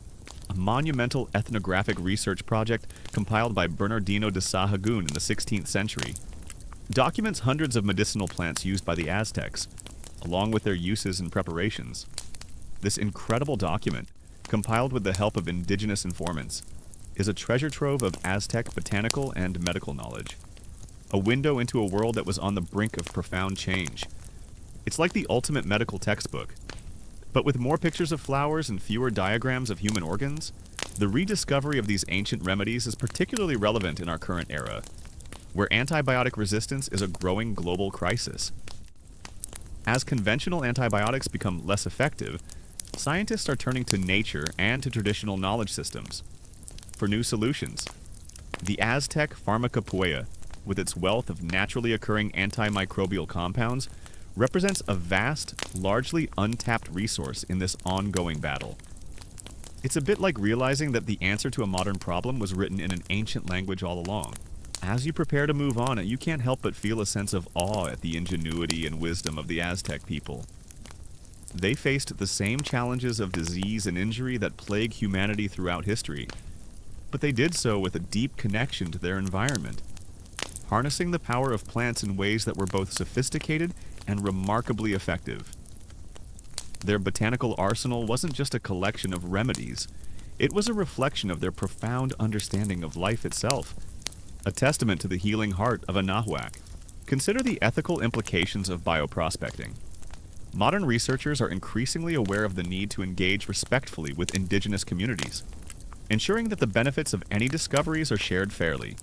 a monumental ethnographic research project compiled by Bernardino de Sahagún in the 16th century, documents hundreds of medicinal plants used by the Aztecs, along with their uses and preparations. This incredible document, compiled with the help of indigenous informants, is a treasure trove of Aztec botanical and medical knowledge, a window into a world that was on the brink of profound change. It's like the ultimate medical textbook, but with more pictures of flowers and fewer diagrams of human organs. The rediscovery of these ancient remedies is particularly relevant in our current era, where antibiotic resistance is a growing global crisis. As conventional antibiotics become less effective, scientists are turning to nature and to traditional knowledge systems for new solutions. The Aztec Pharmacopoeia, with its wealth of naturally occurring antimicrobial compounds, represents a vast, largely untapped resource in this ongoing battle. It's a bit like realizing that the answer to a modern problem was written in an ancient language all along. As you prepare to move on, you can't help but feel a sense of awe at the ingenuity and wisdom of the Aztec people. They faced the same challenges of disease and injury that plague humanity throughout history, but they did so with a deep connection to their environment, harnessing the power of plants in ways that were both sophisticated and remarkably effective. Their botanical arsenal wasn't just a collection of remedies, it was a reflection of their profound understanding of life itself, a testament to the healing heart of a Nahuac. Consider the ethical implications of bioprospecting. Modern researchers are increasingly aware of the need to engage respectfully with indigenous communities, ensuring that the benefits of any discoveries are shared fairly.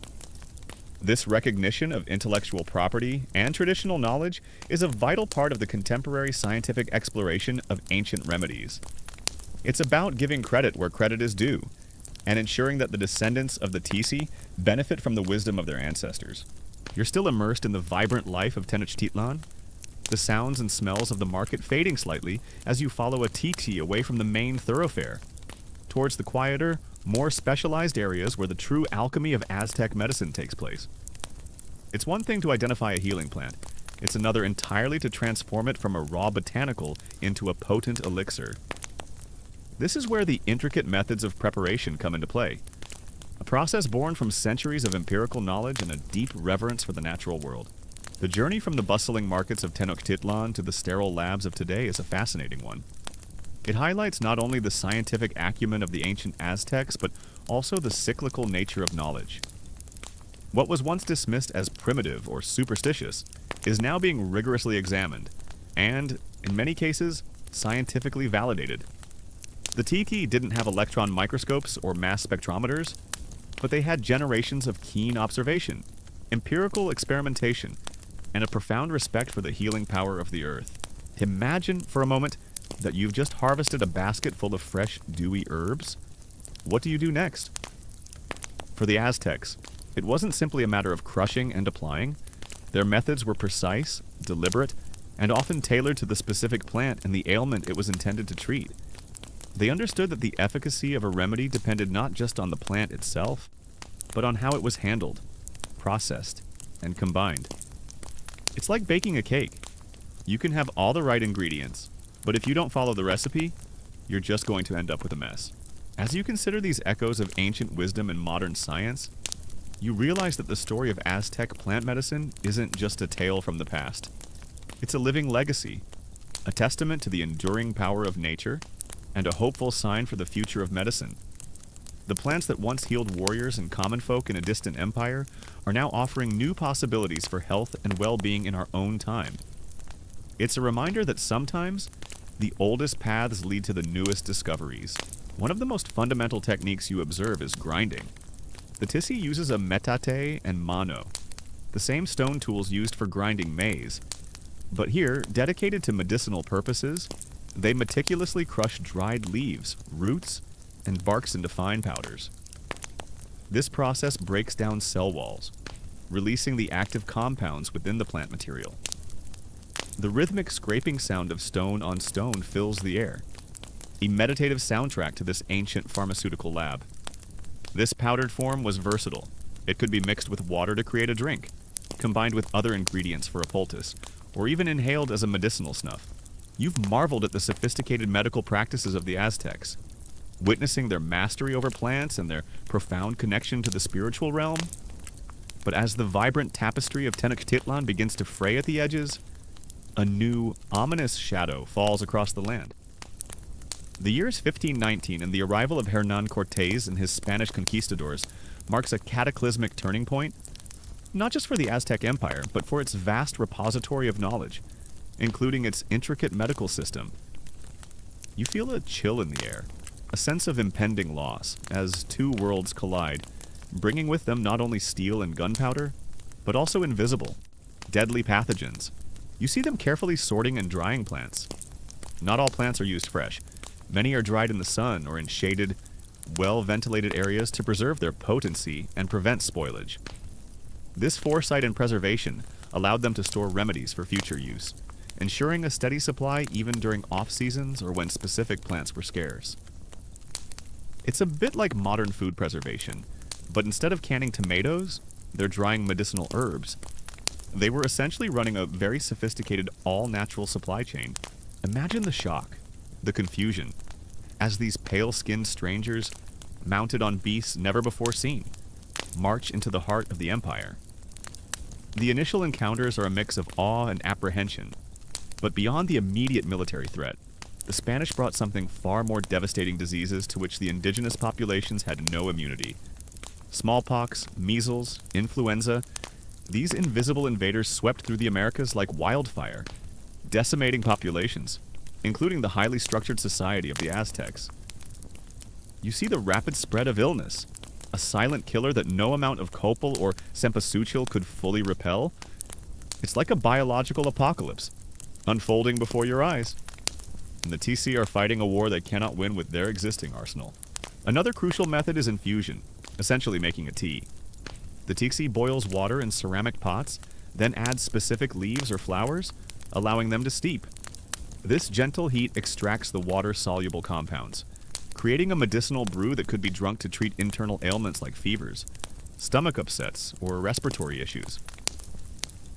This recognition of intellectual property and traditional knowledge is a vital part of the contemporary scientific exploration of ancient remedies. It's about giving credit where credit is due, and ensuring that the descendants of the tisi benefit from the wisdom of their ancestors. You're still immersed in the vibrant life of Tenochtitlan, the sounds and smells of the market fading slightly as you follow a titi away from the main thoroughfare, towards the quieter, more specialized areas where the true alchemy of Aztec medicine takes place. It's one thing to identify a healing plant. It's another entirely to transform it from a raw botanical into a potent elixir. This is where the intricate methods of preparation come into play, a process born from centuries of empirical knowledge and a deep reverence for the natural world. The journey from the bustling markets of Tenochtitlan to the sterile labs of today is a fascinating one. It highlights not only the scientific acumen of the ancient Aztecs, but also the cyclical nature of knowledge. What was once dismissed as primitive or superstitious is now being rigorously examined, and, in many cases, scientifically validated. The tiki didn't have electron microscopes or mass spectrometers, but they had generations of keen observation, empirical experimentation, and a profound respect for the healing power of the earth. Imagine for a moment that you've just harvested a basket full of fresh, dewy herbs. What do you do next? For the Aztecs, it wasn't simply a matter of crushing and applying. Their methods were precise, deliberate, and often tailored to the specific plant and the ailment it was intended to treat. They understood that the efficacy of a remedy depended not just on the plant itself, but on how it was handled, processed, and combined. It's like baking a cake. You can have all the right ingredients, but if you don't follow the recipe, you're just going to end up with a mess. As you consider these echoes of ancient wisdom and modern science, you realize that the story of Aztec plant medicine isn't just a tale from the past. It's a living legacy, a testament to the enduring power of nature, and a hopeful sign for the future of medicine. The plants that once healed warriors and common folk in a distant empire are now offering new possibilities for health and well-being in our own time. It's a reminder that sometimes the oldest paths lead to the newest discoveries. One of the most fundamental techniques you observe is grinding. The Tissi uses a metate and mano, the same stone tools used for grinding maize. But here, dedicated to medicinal purposes, they meticulously crush dried leaves, roots, and barks into fine powders. This process breaks down cell walls, releasing the active compounds within the plant material. The rhythmic scraping sound of stone on stone fills the air, a meditative soundtrack to this ancient pharmaceutical lab. This powdered form was versatile. It could be mixed with water to create a drink, combined with other ingredients for a poultice, or even inhaled as a medicinal snuff. You've marveled at the sophisticated medical practices of the Aztecs, witnessing their mastery over plants and their profound connection to the spiritual realm. But as the vibrant tapestry of Tenochtitlan begins to fray at the edges, a new, ominous shadow falls across the land. The year is 1519, and the arrival of Hernán Cortés and his Spanish conquistadors marks a cataclysmic turning point, not just for the Aztec Empire, but for its vast repository of knowledge, including its intricate medical system. You feel a chill in the air, a sense of impending loss, as two worlds collide, bringing with them not only steel and gunpowder, but also invisible, deadly pathogens. You see them carefully sorting and drying plants. Not all plants are used fresh. Many are dried in the sun or in shaded, well-ventilated areas to preserve their potency and prevent spoilage. This foresight and preservation allowed them to store remedies for future use, ensuring a steady supply even during off-seasons or when specific plants were scarce. It's a bit like modern food preservation, but instead of canning tomatoes, they're drying medicinal herbs. They were essentially running a very sophisticated all-natural supply chain. Imagine the shock, the confusion, as these pale-skinned strangers, mounted on beasts never before seen, march into the heart of the empire. The initial encounters are a mix of awe and apprehension, but beyond the immediate military threat, the Spanish brought something far more devastating: diseases to which the indigenous populations had no immunity. Smallpox, measles, influenza, these invisible invaders swept through the Americas like wildfire, decimating populations, including the highly structured society of the Aztecs. You see the rapid spread of illness, a silent killer that no amount of copal or cempasúchil could fully repel. It's like a biological apocalypse, unfolding before your eyes. And the TC are fighting a war they cannot win with their existing arsenal. Another crucial method is infusion, essentially making a tea. The TC boils water in ceramic pots, then adds specific leaves or flowers, allowing them to steep. This gentle heat extracts the water-soluble compounds, creating a medicinal brew that could be drunk to treat internal ailments like fevers, stomach upsets, or respiratory issues.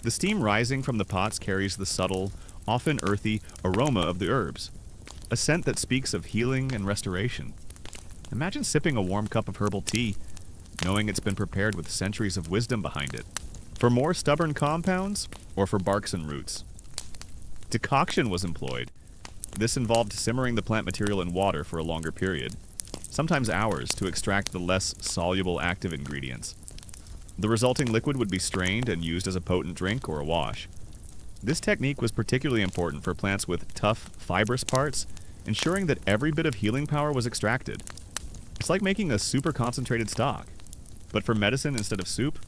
The steam rising from the pots carries the subtle, often earthy, aroma of the herbs, a scent that speaks of healing and restoration. Imagine sipping a warm cup of herbal tea, knowing it's been prepared with centuries of wisdom behind it. For more stubborn compounds, or for barks and roots? Decoction was employed. This involved simmering the plant material in water for a longer period, sometimes hours, to extract the less soluble active ingredients. The resulting liquid would be strained and used as a potent drink or a wash. This technique was particularly important for plants with tough, fibrous parts, ensuring that every bit of healing power was extracted. It's like making a super concentrated stock, but for medicine instead of soup,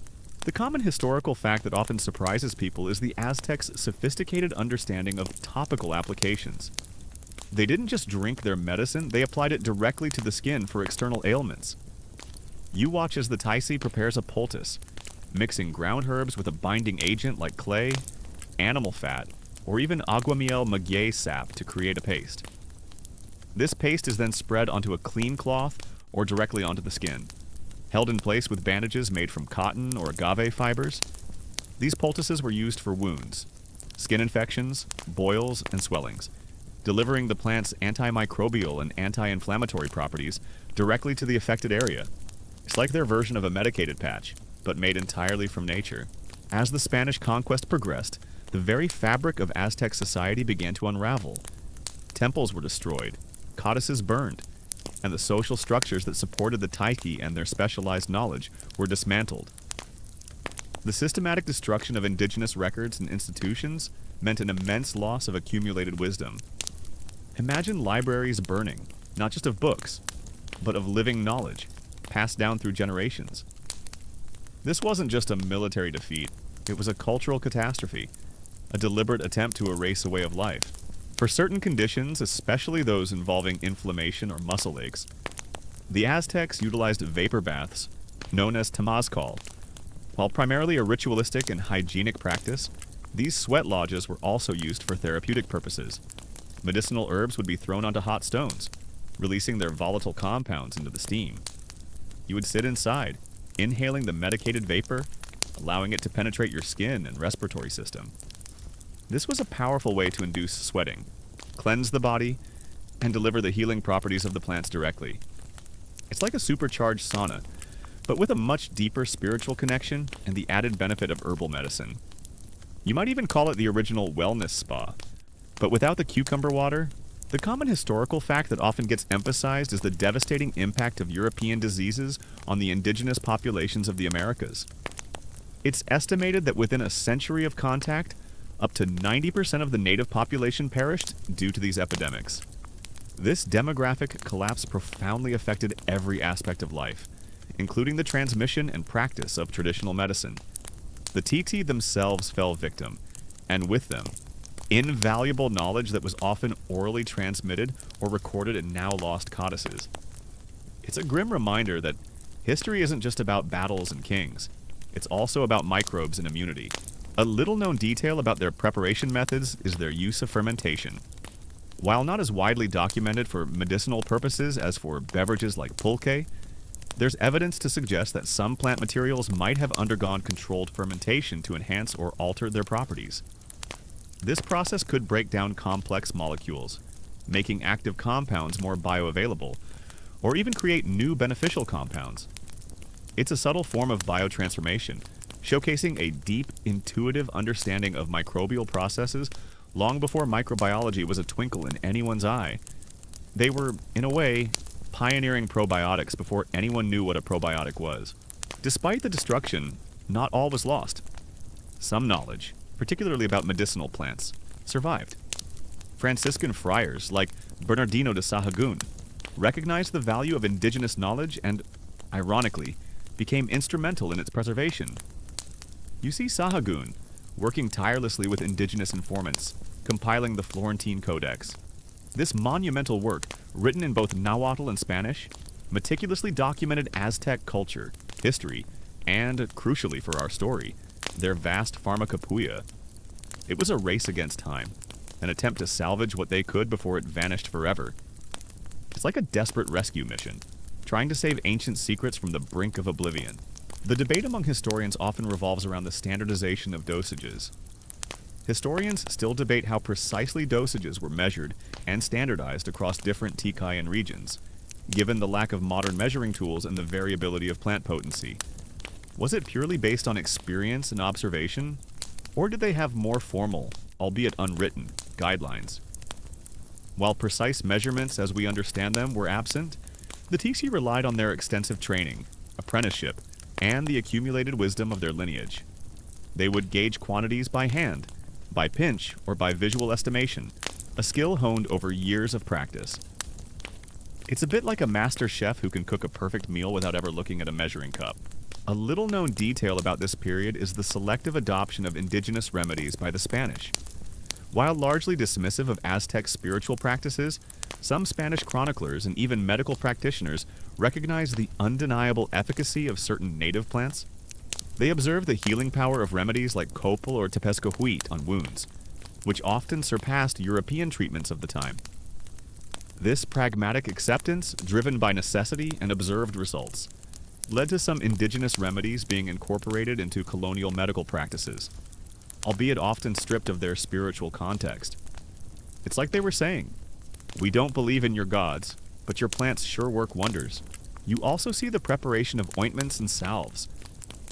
The common historical fact that often surprises people is the Aztecs' sophisticated understanding of topical applications. They didn't just drink their medicine, they applied it directly to the skin for external ailments. You watch as the Taisi prepares a poultice, mixing ground herbs with a binding agent like clay, animal fat, or even aguamiel maguey sap to create a paste. This paste is then spread onto a clean cloth or directly onto the skin. Held in place with bandages made from cotton or agave fibers, these poultices were used for wounds, skin infections, boils, and swellings, delivering the plant's antimicrobial and anti-inflammatory properties directly to the affected area. It's like their version of a medicated patch, but made entirely from nature. As the Spanish conquest progressed, the very fabric of Aztec society began to unravel. Temples were destroyed, codices burned, and the social structures that supported the Taiki and their specialized knowledge were dismantled. The systematic destruction of indigenous records and institutions meant an immense loss of accumulated wisdom. Imagine libraries burning, not just of books, but of living knowledge, passed down through generations. This wasn't just a military defeat, it was a cultural catastrophe, a deliberate attempt to erase a way of life. For certain conditions, especially those involving inflammation or muscle aches, the Aztecs utilized vapor baths, known as temazcal. While primarily a ritualistic and hygienic practice, these sweat lodges were also used for therapeutic purposes. Medicinal herbs would be thrown onto hot stones, releasing their volatile compounds into the steam. You would sit inside, inhaling the medicated vapor, allowing it to penetrate your skin and respiratory system. This was a powerful way to induce sweating, cleanse the body, and deliver the healing properties of the plants directly. It's like a supercharged sauna, but with a much deeper spiritual connection and the added benefit of herbal medicine. You might even call it the original wellness spa. But without the cucumber water, the common historical fact that often gets emphasized is the devastating impact of European diseases on the indigenous populations of the Americas. It's estimated that within a century of contact, up to 90% of the native population perished due to these epidemics. This demographic collapse profoundly affected every aspect of life, including the transmission and practice of traditional medicine. The Titi themselves fell victim, and with them, invaluable knowledge that was often orally transmitted or recorded in now lost codices. It's a grim reminder that history isn't just about battles and kings. It's also about microbes and immunity. A little-known detail about their preparation methods is their use of fermentation. While not as widely documented for medicinal purposes as for beverages like pulque, there's evidence to suggest that some plant materials might have undergone controlled fermentation to enhance or alter their properties. This process could break down complex molecules, making active compounds more bioavailable, or even create new beneficial compounds. It's a subtle form of biotransformation, showcasing a deep, intuitive understanding of microbial processes long before microbiology was a twinkle in anyone's eye. They were, in a way, pioneering probiotics before anyone knew what a probiotic was. Despite the destruction, not all was lost. Some knowledge, particularly about medicinal plants, survived. Franciscan friars like Bernardino de Sahagún recognized the value of indigenous knowledge and, ironically, became instrumental in its preservation. You see Sahagún working tirelessly with indigenous informants, compiling the Florentine Codex. This monumental work, written in both Nahuatl and Spanish, meticulously documented Aztec culture, history, and, crucially for our story, their vast pharmacopoeia. It was a race against time, an attempt to salvage what they could before it vanished forever. It's like a desperate rescue mission, trying to save ancient secrets from the brink of oblivion. The debate among historians often revolves around the standardization of dosages. Historians still debate how precisely dosages were measured and standardized across different Tikai regions, given the lack of modern measuring tools and the variability of plant potency. Was it purely based on experience and observation, or did they have more formal, albeit unwritten, guidelines? While precise measurements as we understand them were absent, the Tixi relied on their extensive training, apprenticeship, and the accumulated wisdom of their lineage. They would gauge quantities by hand, by pinch, or by visual estimation, a skill honed over years of practice. It's a bit like a master chef who can cook a perfect meal without ever looking at a measuring cup. A little-known detail about this period is the selective adoption of indigenous remedies by the Spanish. While largely dismissive of Aztec spiritual practices, some Spanish chroniclers and even medical practitioners recognized the undeniable efficacy of certain native plants. They observed the healing power of remedies like copal or tepescohuit on wounds, which often surpassed European treatments of the time. This pragmatic acceptance, driven by necessity and observed results, led to some indigenous remedies being incorporated into colonial medical practices, albeit often stripped of their spiritual context. It's like they were saying, "We don't believe in your gods, but your plants sure work wonders." You also see the preparation of ointments and salves.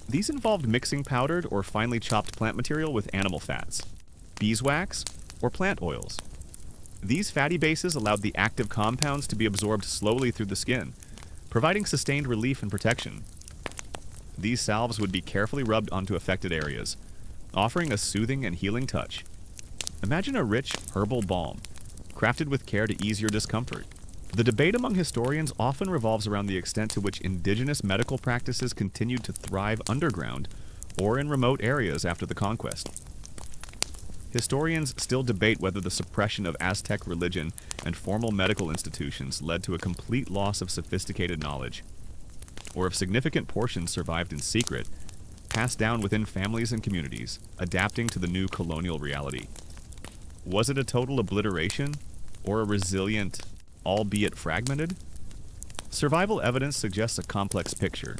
These involved mixing powdered or finely chopped plant material with animal fats, beeswax, or plant oils. These fatty bases allowed the active compounds to be absorbed slowly through the skin, providing sustained relief and protection. These salves would be carefully rubbed onto affected areas, offering a soothing and healing touch. Imagine a rich herbal balm, crafted with care to ease your discomfort. The debate among historians often revolves around the extent to which indigenous medical practices continued to thrive underground or in remote areas after the conquest. Historians still debate whether the suppression of Aztec religion and formal medical institutions led to a complete loss of sophisticated knowledge, or if significant portions survived in secret, passed down within families and communities, adapting to the new colonial reality. Was it a total obliteration, or a resilient, albeit fragmented? Survival evidence suggests a complex picture,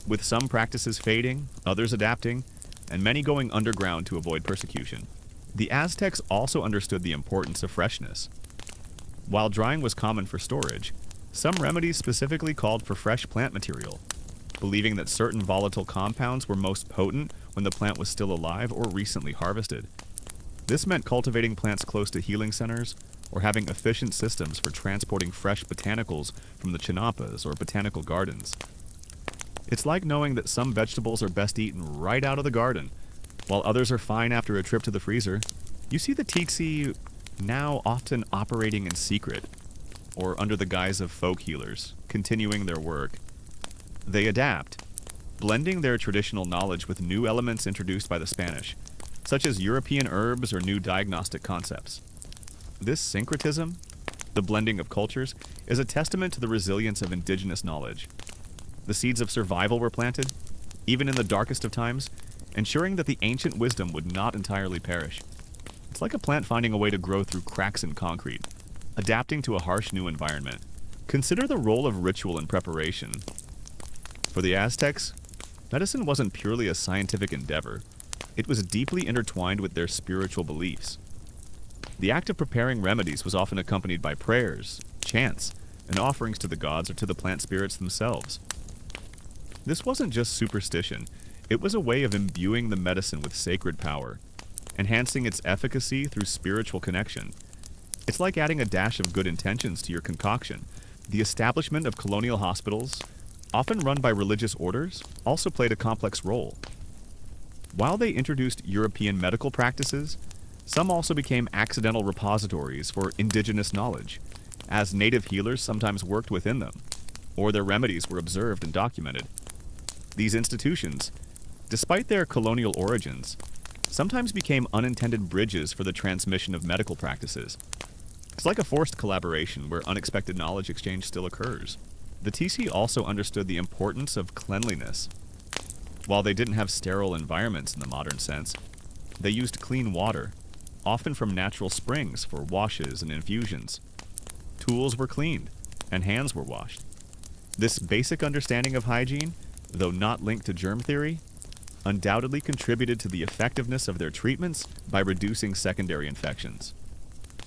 with some practices fading, others adapting, and many going underground to avoid persecution. The Aztecs also understood the importance of freshness. While drying was common for storage, some remedies specifically called for fresh plant material, believing that certain volatile compounds were most potent when the plant was still alive or recently harvested. This meant cultivating plants close to healing centers or having efficient systems for transporting fresh botanicals from the chinampas or botanical gardens. It's like knowing that some vegetables are best eaten right out of the garden, while others are fine after a trip to the freezer. You see the tsetse now often operating in secret, or under the guise of folk healers, continuing their work. They adapt, blending their traditional knowledge with new elements introduced by the Spanish, such as European herbs or new diagnostic concepts. This syncretism, the blending of cultures, is a testament to the resilience of indigenous knowledge. The seeds of survival were planted, even in the darkest of times, ensuring that the ancient wisdom would not entirely perish. It's like a plant finding a way to grow through cracks in concrete, adapting to a harsh new environment. Consider the role of ritual in preparation. For the Aztecs, medicine wasn't purely a scientific endeavor. It was deeply intertwined with their spiritual beliefs. The act of preparing remedies was often accompanied by prayers, chants, and offerings to the gods or to the plant spirits themselves. This wasn't just superstition. It was a way of imbuing the medicine with sacred power, enhancing its efficacy through spiritual connection. It's like adding a dash of good intentions to your concoction. The establishment of colonial hospitals, often run by religious orders, also played a complex role. While they introduced European medical practices, some also became accidental repositories for indigenous knowledge, as native healers sometimes worked within them, or their remedies were observed and documented. These institutions, despite their colonial origins, sometimes became unintended bridges for the transmission of medical practices. It's like a forced collaboration where unexpected knowledge exchange still occurs. The tsetse also understood the importance of cleanliness. While they didn't have sterile environments in the modern sense, they used clean water, often from natural springs for washes and infusions. Tools were cleaned, and hands were washed. This basic understanding of hygiene, though not linked to germ theory, undoubtedly contributed to the effectiveness of their treatments by reducing secondary infections.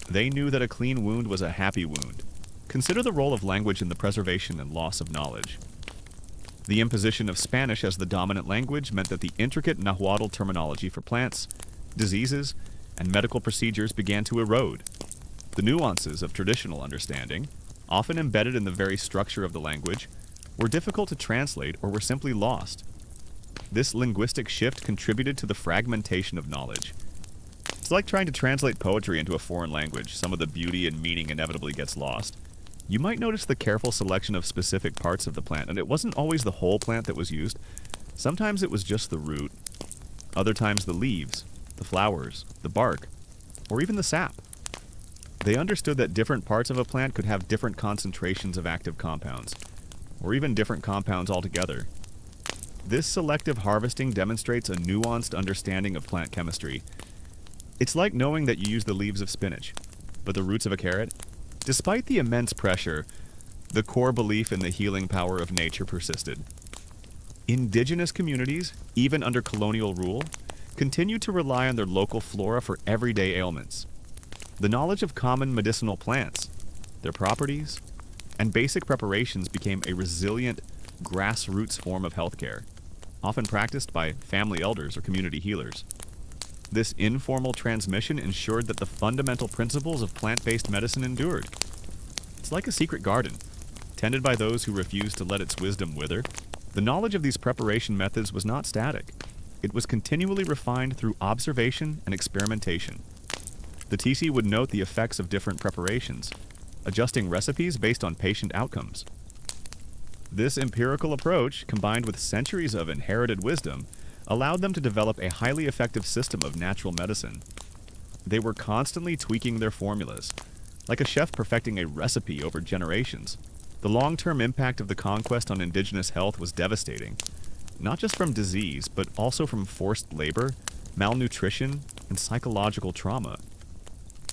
They knew that a clean wound was a happy wound. Consider the role of language in the preservation and loss of knowledge. The imposition of Spanish as the dominant language meant that the intricate Nahuatl terminology for plants, diseases, and medical procedures began to erode. The nuances of traditional understanding, often embedded in the very structure of the language, were difficult to translate or were simply lost. This linguistic shift contributed to the fragmentation of knowledge. It's like trying to translate poetry into a foreign language. Some of the beauty and meaning inevitably gets lost. You might notice the careful selection of specific parts of the plant, and it wasn't always the whole plant that was used. Sometimes it was just the root, other times the leaves, the flowers, the bark, or even the sap. They understood that different parts of a plant could have different concentrations of active compounds, or even different compounds altogether. This selective harvesting demonstrates a nuanced understanding of plant chemistry. It's like knowing that you use the leaves of spinach, but the roots of a carrot. Despite the immense pressure, the core belief in the healing power of nature persisted. Indigenous communities, even under colonial rule, continued to rely on their local flora for everyday ailments. The knowledge of common medicinal plants, their properties, and basic preparations became a resilient, grassroots form of healthcare, often practiced by family elders or community healers. This informal transmission ensured that the fundamental principles of plant-based medicine endured. It's like a secret garden, tended by those who refused to let its wisdom wither. The knowledge of these preparation methods was not static. It was continually refined through observation and experimentation. The TC would note the effects of different preparations, adjusting recipes based on patient outcomes. This empirical approach, combined with centuries of inherited wisdom, allowed them to develop a highly effective system of natural medicine. They were constantly tweaking their formulas, like a chef perfecting a recipe over generations. The long-term impact of the conquest on indigenous health was devastating, not just from disease, but also from forced labor, malnutrition, and psychological trauma.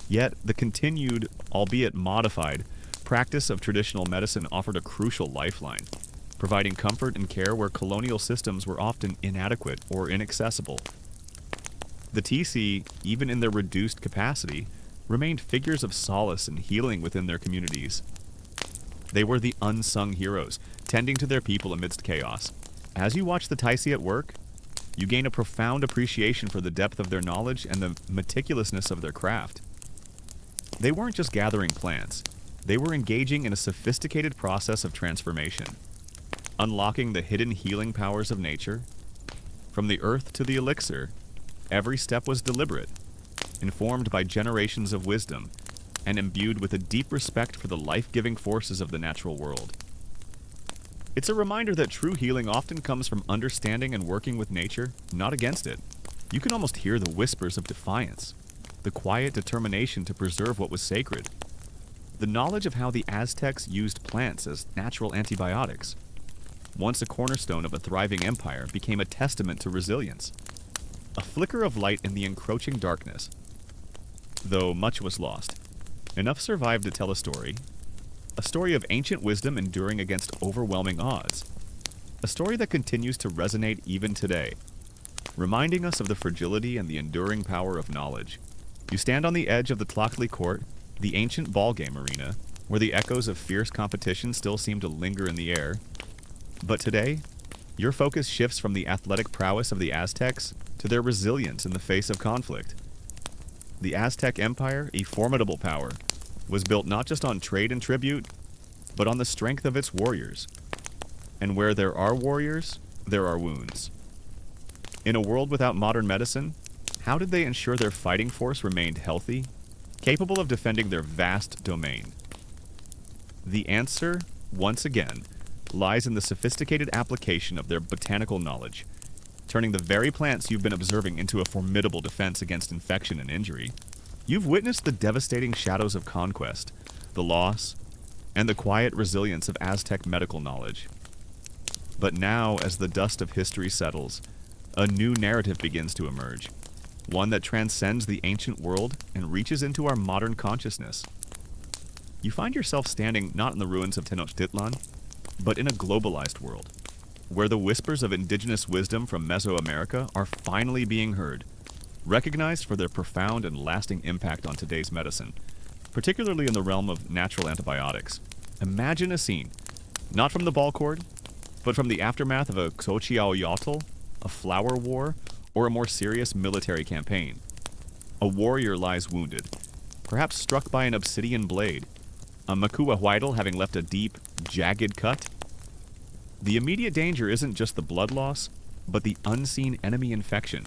Yet, the continued, albeit modified, practice of traditional medicine offered a crucial lifeline, providing comfort and care where colonial systems were often inadequate or inaccessible. The TC, even in their reduced capacity, remained figures of solace and healing within their communities. They were the unsung heroes, tending to their people amidst chaos. As you watch the Taisi at work, you gain a profound appreciation for the depth of their knowledge and the meticulousness of their craft. They weren't just gathering plants, they were engaging in a sophisticated process of transformation, unlocking the hidden healing powers of nature. From the earth to the elixir, every step was deliberate, informed by generations of wisdom, and imbued with a deep respect for the life-giving forces of the natural world. It's a reminder that true healing often comes from understanding and working with nature, not against it. You can almost hear the whispers of defiance, the quiet determination to preserve what was sacred. The knowledge of how the Aztecs used plants as natural antibiotics, once a cornerstone of a thriving empire, became a testament to resilience. A flicker of light in the encroaching darkness. Though much was lost, enough survived to tell a story of ancient wisdom enduring against overwhelming odds. A story that continues to resonate even today, reminding us of the fragility and the enduring power of knowledge. You stand on the edge of the Tlactli Court, the ancient ballgame arena, where the echoes of fierce competition still seem to linger in the air. But today, your focus shifts from the athletic prowess of the Aztecs to their resilience in the face of conflict. The Aztec Empire, a formidable power, was built not just on trade and tribute, but on the strength of its warriors. And where there are warriors, there are wounds. In a world without modern medicine, how did they ensure their fighting force remained healthy, capable of defending their vast domain? The answer, once again, lies in the sophisticated application of their botanical knowledge, turning the very plants you've been observing into a formidable defense against infection and injury. You've witnessed the devastating shadows of conquest, the loss, and the quiet resilience of Aztec medical knowledge. But now, as the dust of history settles, a new narrative begins to emerge, one that transcends the ancient world and reaches into our modern consciousness. You find yourself standing not in the ruins of Tenochtitlan, but in a globalized world, where the whispers of indigenous wisdom from Mesoamerica are finally being heard, recognized for their profound and lasting impact on today's medicine, particularly in the realm of natural antibiotics. Imagine a scene, not from the ball court, but from the aftermath of a Xochiaoyotl, a flower war, or a more serious military campaign. A warrior lies wounded, perhaps struck by an obsidian blade, a Makuahuitl having left a deep, jagged cut. The immediate danger isn't just the blood loss, but the unseen enemy infection.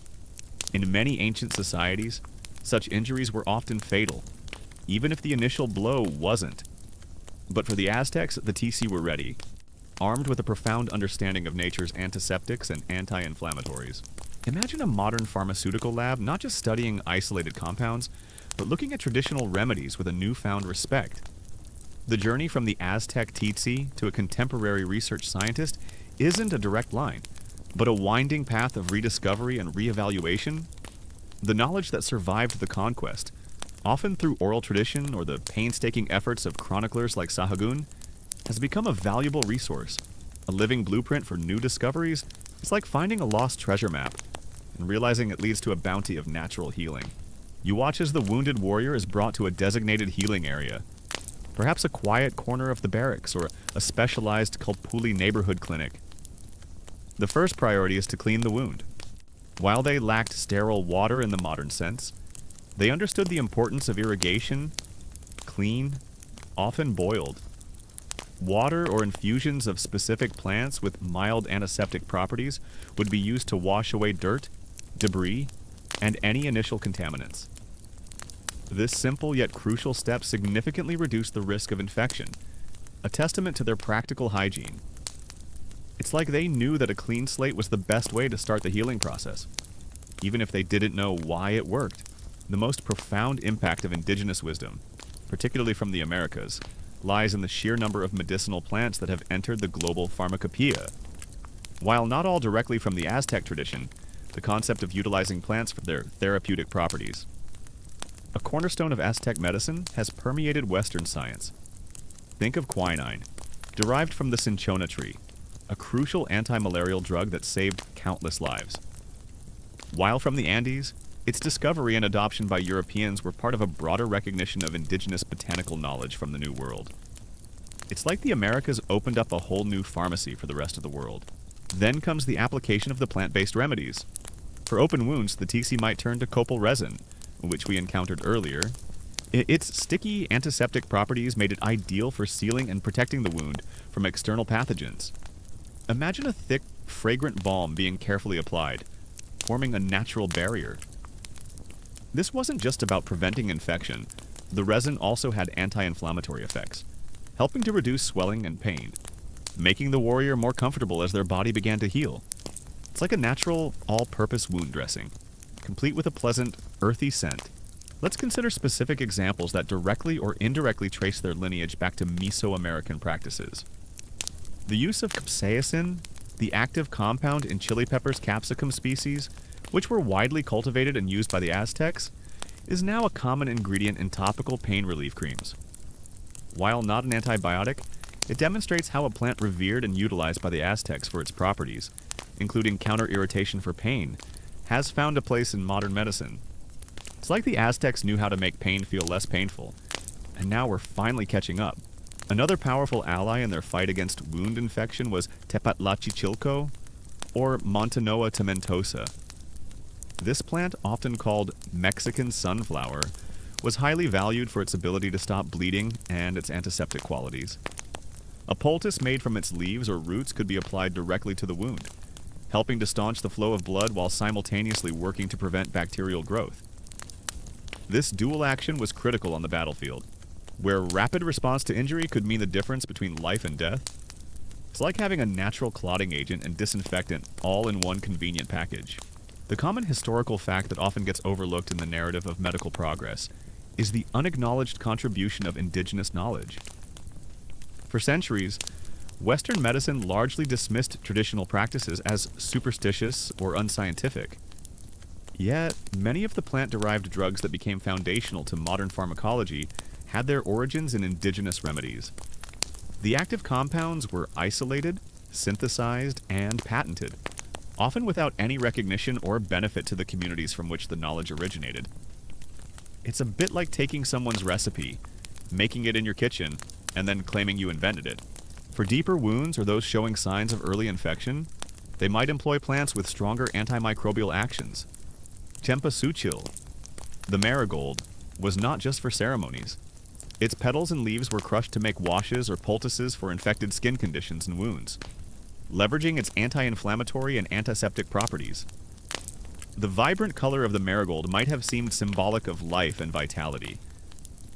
In many ancient societies, such injuries were often fatal, even if the initial blow wasn't. But for the Aztecs, the TC were ready. armed with a profound understanding of nature's antiseptics and anti-inflammatories. Imagine a modern pharmaceutical lab not just studying isolated compounds, but looking at traditional remedies with a newfound respect. The journey from the Aztec tsetse to a contemporary research scientist isn't a direct line, but a winding path of rediscovery and reevaluation. The knowledge that survived the conquest, often through oral tradition or the painstaking efforts of chroniclers like Sahagun, has become a valuable resource. A living blueprint for new discoveries is like finding a lost treasure map and realizing it leads to a bounty of natural healing. You watch as the wounded warrior is brought to a designated healing area, perhaps a quiet corner of the barracks or a specialized Kalpuli neighborhood clinic. The first priority is to clean the wound. While they lacked sterile water in the modern sense, they understood the importance of irrigation, clean, often boiled. Water or infusions of specific plants with mild antiseptic properties would be used to wash away dirt, debris, and any initial contaminants. This simple yet crucial step significantly reduced the risk of infection, a testament to their practical hygiene. It's like they knew that a clean slate was the best way to start the healing process, even if they didn't know why it worked. The most profound impact of indigenous wisdom, particularly from the Americas, lies in the sheer number of medicinal plants that have entered the global pharmacopoeia. While not all directly from the Aztec tradition, the concept of utilizing plants for their therapeutic properties. A cornerstone of Aztec medicine has permeated Western science. Think of quinine, derived from the cinchona tree, a crucial anti-malarial drug that saved countless lives. While from the Andes, its discovery and adoption by Europeans were part of a broader recognition of indigenous botanical knowledge from the New World. It's like the Americas opened up a whole new pharmacy for the rest of the world. Then comes the application of the plant-based remedies. For open wounds, the tsetse might turn to copal resin, which we encountered earlier. Its sticky antiseptic properties made it ideal for sealing and protecting the wound from external pathogens. Imagine a thick, fragrant balm being carefully applied, forming a natural barrier. This wasn't just about preventing infection. The resin also had anti-inflammatory effects, helping to reduce swelling and pain, making the warrior more comfortable as their body began to heal. It's like a natural, all-purpose wound dressing, complete with a pleasant, earthy scent. Let's consider specific examples that directly or indirectly trace their lineage back to Mesoamerican practices. The use of capsaicin, the active compound in chili peppers capsicum species, which were widely cultivated and used by the Aztecs, is now a common ingredient in topical pain relief creams. While not an antibiotic, it demonstrates how a plant revered and utilized by the Aztecs for its properties, including counter-irritation for pain, has found a place in modern medicine. It's like the Aztecs knew how to make pain feel less painful, and now we're finally catching up. Another powerful ally in their fight against wound infection was Tepatlachichilco, or Montanoa tomentosa. This plant, often called Mexican sunflower, was highly valued for its ability to stop bleeding and its antiseptic qualities. A poultice made from its leaves or roots could be applied directly to the wound, helping to staunch the flow of blood while simultaneously working to prevent bacterial growth. This dual action was critical on the battlefield, where rapid response to injury could mean the difference between life and death. It's like having a natural clotting agent and disinfectant all in one convenient package. The common historical fact that often gets overlooked in the narrative of medical progress is the unacknowledged contribution of indigenous knowledge. For centuries, Western medicine largely dismissed traditional practices as superstitious or unscientific. Yet, many of the plant-derived drugs that became foundational to modern pharmacology had their origins in indigenous remedies. The active compounds were isolated, synthesized, and patented, often without any recognition or benefit to the communities from which the knowledge originated. It's a bit like taking someone's recipe, making it in your kitchen, and then claiming you invented it. For deeper wounds or those showing signs of early infection, they might employ plants with stronger antimicrobial actions. Cempasúchil, the marigold, was not just for ceremonies. Its petals and leaves were crushed to make washes or poultices for infected skin conditions and wounds, leveraging its anti-inflammatory and antiseptic properties. The vibrant color of the marigold might have seemed symbolic of life and vitality,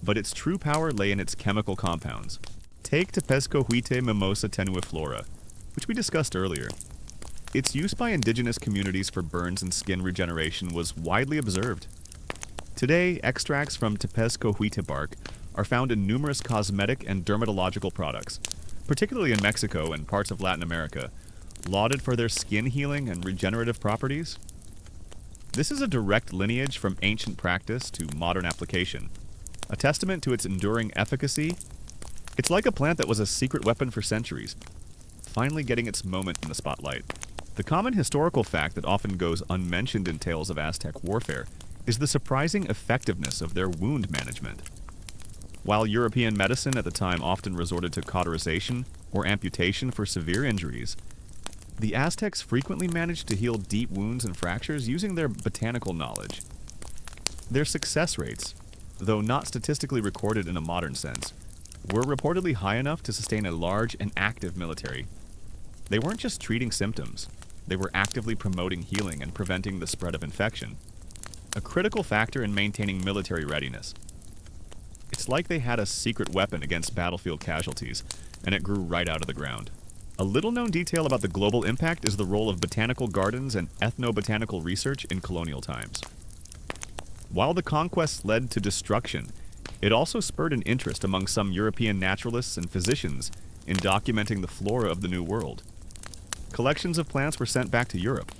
but its true power lay in its chemical compounds. Take Tepescohuite mimosa tenuiflora, which we discussed earlier. Its use by indigenous communities for burns and skin regeneration was widely observed. Today, extracts from Tepescohuite bark are found in numerous cosmetic and dermatological products, particularly in Mexico and parts of Latin America, lauded for their skin healing and regenerative properties. This is a direct lineage from ancient practice to modern application, a testament to its enduring efficacy. It's like a plant that was a secret weapon for centuries, finally getting its moment in the spotlight. The common historical fact that often goes unmentioned in tales of Aztec warfare is the surprising effectiveness of their wound management. While European medicine at the time often resorted to cauterization or amputation for severe injuries, the Aztecs frequently managed to heal deep wounds and fractures using their botanical knowledge. Their success rates, though not statistically recorded in a modern sense, were reportedly high enough to sustain a large and active military. They weren't just treating symptoms, they were actively promoting healing and preventing the spread of infection, a critical factor in maintaining military readiness. It's like they had a secret weapon against battlefield casualties, and it grew right out of the ground. A little-known detail about the global impact is the role of botanical gardens and ethnobotanical research in colonial times. While the conquests led to destruction, it also spurred an interest among some European naturalists and physicians in documenting the flora of the New World. Collections of plants were sent back to Europe,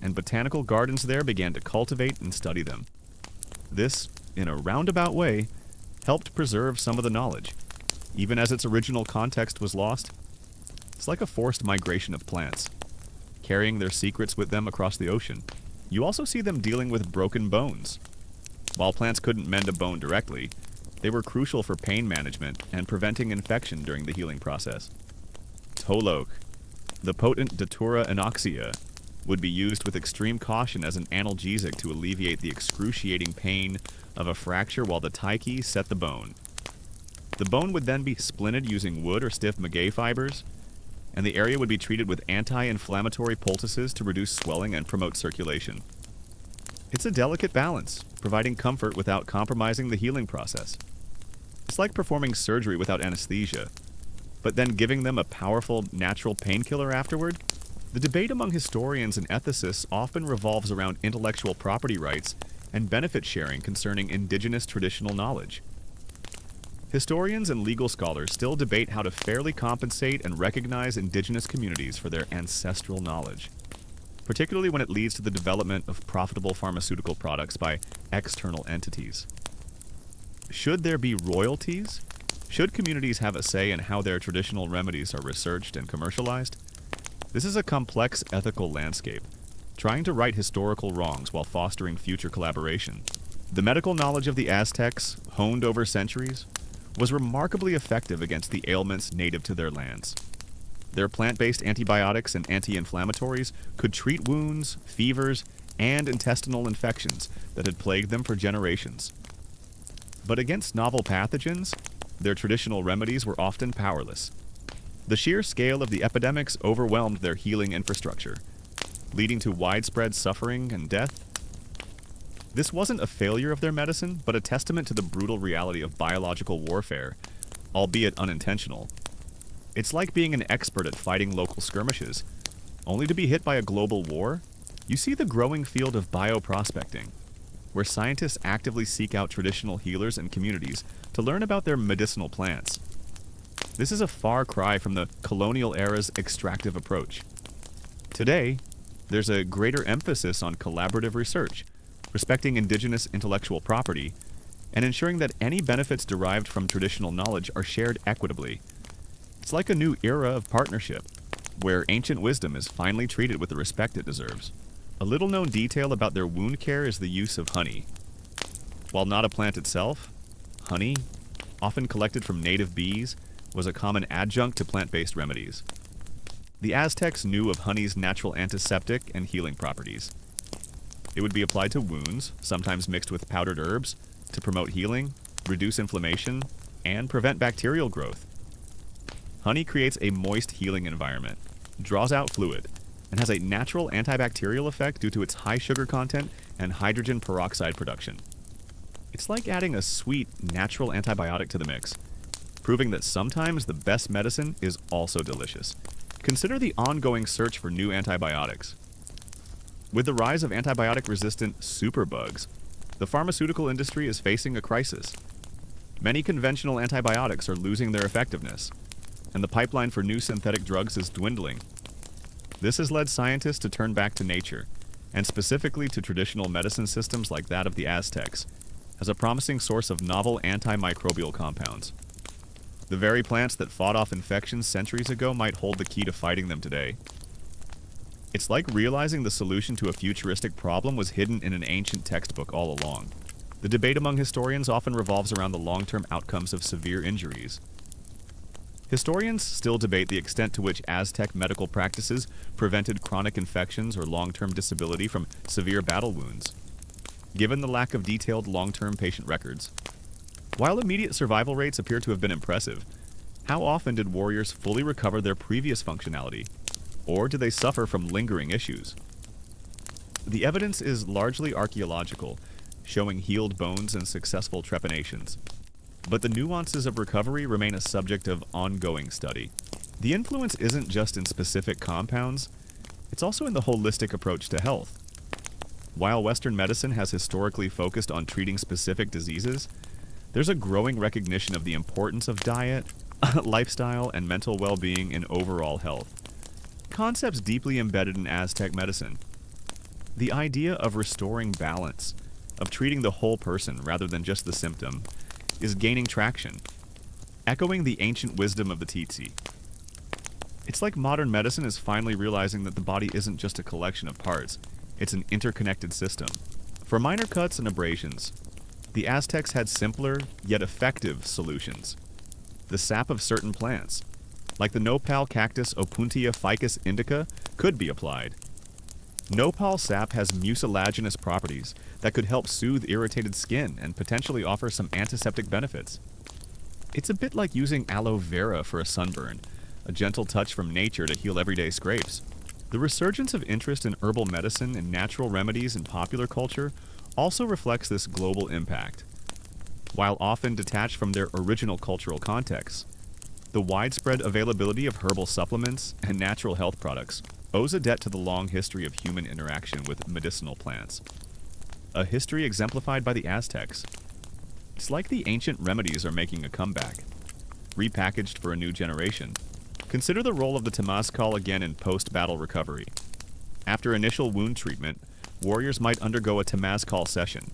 and botanical gardens there began to cultivate and study them. This, in a roundabout way, helped preserve some of the knowledge, even as its original context was lost. It's like a forced migration of plants, carrying their secrets with them across the ocean. You also see them dealing with broken bones. While plants couldn't mend a bone directly, they were crucial for pain management and preventing infection during the healing process. Tolok, the potent Datura anoxia, would be used with extreme caution as an analgesic to alleviate the excruciating pain of a fracture while the taiki set the bone. The bone would then be splinted using wood or stiff maguey fibers, and the area would be treated with anti-inflammatory poultices to reduce swelling and promote circulation. It's a delicate balance, providing comfort without compromising the healing process. It's like performing surgery without anesthesia, but then giving them a powerful, natural painkiller afterward. The debate among historians and ethicists often revolves around intellectual property rights and benefit sharing concerning indigenous traditional knowledge. Historians and legal scholars still debate how to fairly compensate and recognize indigenous communities for their ancestral knowledge, particularly when it leads to the development of profitable pharmaceutical products by external entities. Should there be royalties? Should communities have a say in how their traditional remedies are researched and commercialized? This is a complex ethical landscape, trying to right historical wrongs while fostering future collaboration. The medical knowledge of the Aztecs, honed over centuries, was remarkably effective against the ailments native to their lands. Their plant-based antibiotics and anti-inflammatories could treat wounds, fevers, and intestinal infections that had plagued them for generations. But against novel pathogens, their traditional remedies were often powerless. The sheer scale of the epidemics overwhelmed their healing infrastructure, leading to widespread suffering and death. This wasn't a failure of their medicine, but a testament to the brutal reality of biological warfare, albeit unintentional. It's like being an expert at fighting local skirmishes, only to be hit by a global war. You see the growing field of bioprospecting, where scientists actively seek out traditional healers and communities to learn about their medicinal plants. This is a far cry from the colonial era's extractive approach. Today, there's a greater emphasis on collaborative research, respecting indigenous intellectual property, and ensuring that any benefits derived from traditional knowledge are shared equitably. It's like a new era of partnership, where ancient wisdom is finally treated with the respect it deserves. A little-known detail about their wound care is the use of honey. While not a plant itself, honey, often collected from native bees, was a common adjunct to plant-based remedies. The Aztecs knew of honey's natural antiseptic and healing properties. It would be applied to wounds, sometimes mixed with powdered herbs, to promote healing, reduce inflammation, and prevent bacterial growth. Honey creates a moist healing environment, draws out fluid, and has a natural antibacterial effect due to its high sugar content and hydrogen peroxide production. It's like adding a sweet, natural antibiotic to the mix. proving that sometimes the best medicine is also delicious. Consider the ongoing search for new antibiotics. With the rise of antibiotic-resistant superbugs, the pharmaceutical industry is facing a crisis. Many conventional antibiotics are losing their effectiveness, and the pipeline for new synthetic drugs is dwindling. This has led scientists to turn back to nature, and specifically to traditional medicine systems like that of the Aztecs, as a promising source of novel antimicrobial compounds. The very plants that fought off infections centuries ago might hold the key to fighting them today. It's like realizing the solution to a futuristic problem was hidden in an ancient textbook all along. The debate among historians often revolves around the long-term outcomes of severe injuries. Historians still debate the extent to which Aztec medical practices prevented chronic infections or long-term disability from severe battle wounds, given the lack of detailed long-term patient records. While immediate survival rates appear to have been impressive, how often did warriors fully recover their previous functionality? Or did they suffer from lingering issues? The evidence is largely archaeological, showing healed bones and successful trepanations. But the nuances of recovery remain a subject of ongoing study. The influence isn't just in specific compounds, it's also in the holistic approach to health. While Western medicine has historically focused on treating specific diseases, there's a growing recognition of the importance of diet, lifestyle, and mental well-being in overall health. Concepts deeply embedded in Aztec medicine. The idea of restoring balance, of treating the whole person rather than just the symptom, is gaining traction, echoing the ancient wisdom of the Tzi. It's like modern medicine is finally realizing that the body isn't just a collection of parts, it's an interconnected system. For minor cuts and abrasions, the Aztecs had simpler, yet effective solutions. The sap of certain plants, like the nopal cactus Opuntia ficus indica, could be applied. Nopal sap has mucilaginous properties that could help soothe irritated skin and potentially offer some antiseptic benefits. It's a bit like using aloe vera for a sunburn, a gentle touch from nature to heal everyday scrapes. The resurgence of interest in herbal medicine and natural remedies in popular culture also reflects this global impact. While often detached from their original cultural contexts, the widespread availability of herbal supplements and natural health products owes a debt to the long history of human interaction with medicinal plants. A history exemplified by the Aztecs. It's like the ancient remedies are making a comeback, repackaged for a new generation. Consider the role of the temazcal again in post-battle recovery. After initial wound treatment, warriors might undergo a temazcal session.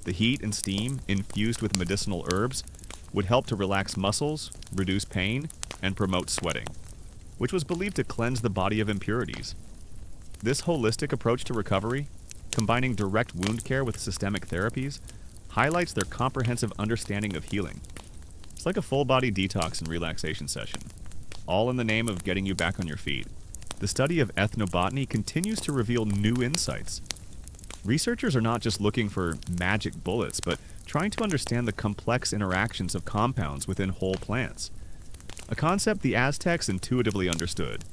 The heat and steam, infused with medicinal herbs, would help to relax muscles, reduce pain, and promote sweating, which was believed to cleanse the body of impurities. This holistic approach to recovery, combining direct wound care with systemic therapies, highlights their comprehensive understanding of healing. It's like a full-body detox and relaxation session, all in the name of getting you back on your feet. The study of ethnobotany continues to reveal new insights. Researchers are not just looking for magic bullets, but trying to understand the complex interactions of compounds within whole plants, a concept the Aztecs intuitively understood.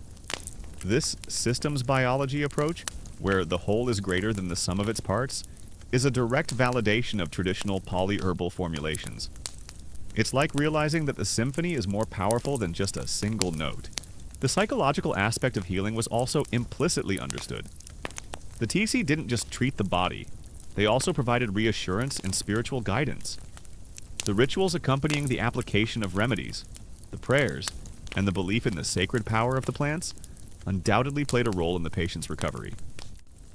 This systems biology approach, where the whole is greater than the sum of its parts, is a direct validation of traditional polyherbal formulations. It's like realizing that the symphony is more powerful than just a single note. The psychological aspect of healing was also implicitly understood. The Tzi didn't just treat the body, they also provided reassurance and spiritual guidance. The rituals accompanying the application of remedies, the prayers, and the belief in the sacred power of the plants undoubtedly played a role in the patient's recovery.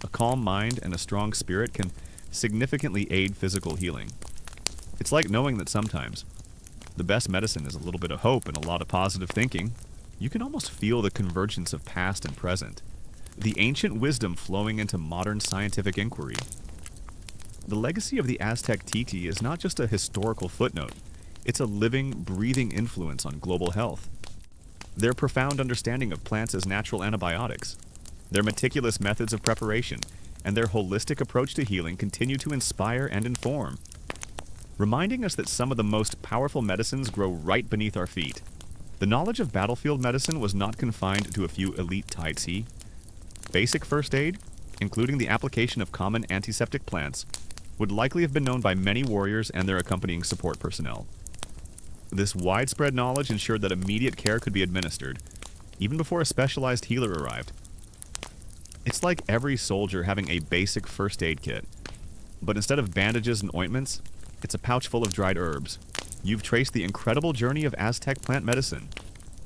A calm mind and a strong spirit can significantly aid physical healing. It's like knowing that sometimes the best medicine is a little bit of hope and a lot of positive thinking. You can almost feel the convergence of past and present, the ancient wisdom flowing into modern scientific inquiry. The legacy of the Aztec Tzi is not just a historical footnote, it's a living, breathing influence on global health. Their profound understanding of plants as natural antibiotics, their meticulous methods of preparation, and their holistic approach to healing continue to inspire and inform, reminding us that some of the most powerful medicines grow right beneath our feet. The knowledge of battlefield medicine was not confined to a few elite Tzi. Basic first aid, including the application of common antiseptic plants, would likely have been known by many warriors and their accompanying support personnel. This widespread knowledge ensured that immediate care could be administered, even before a specialized healer arrived. It's like every soldier having a basic first aid kit, but instead of bandages and ointments, it's a pouch full of dried herbs. You've traced the incredible journey of Aztec plant medicine,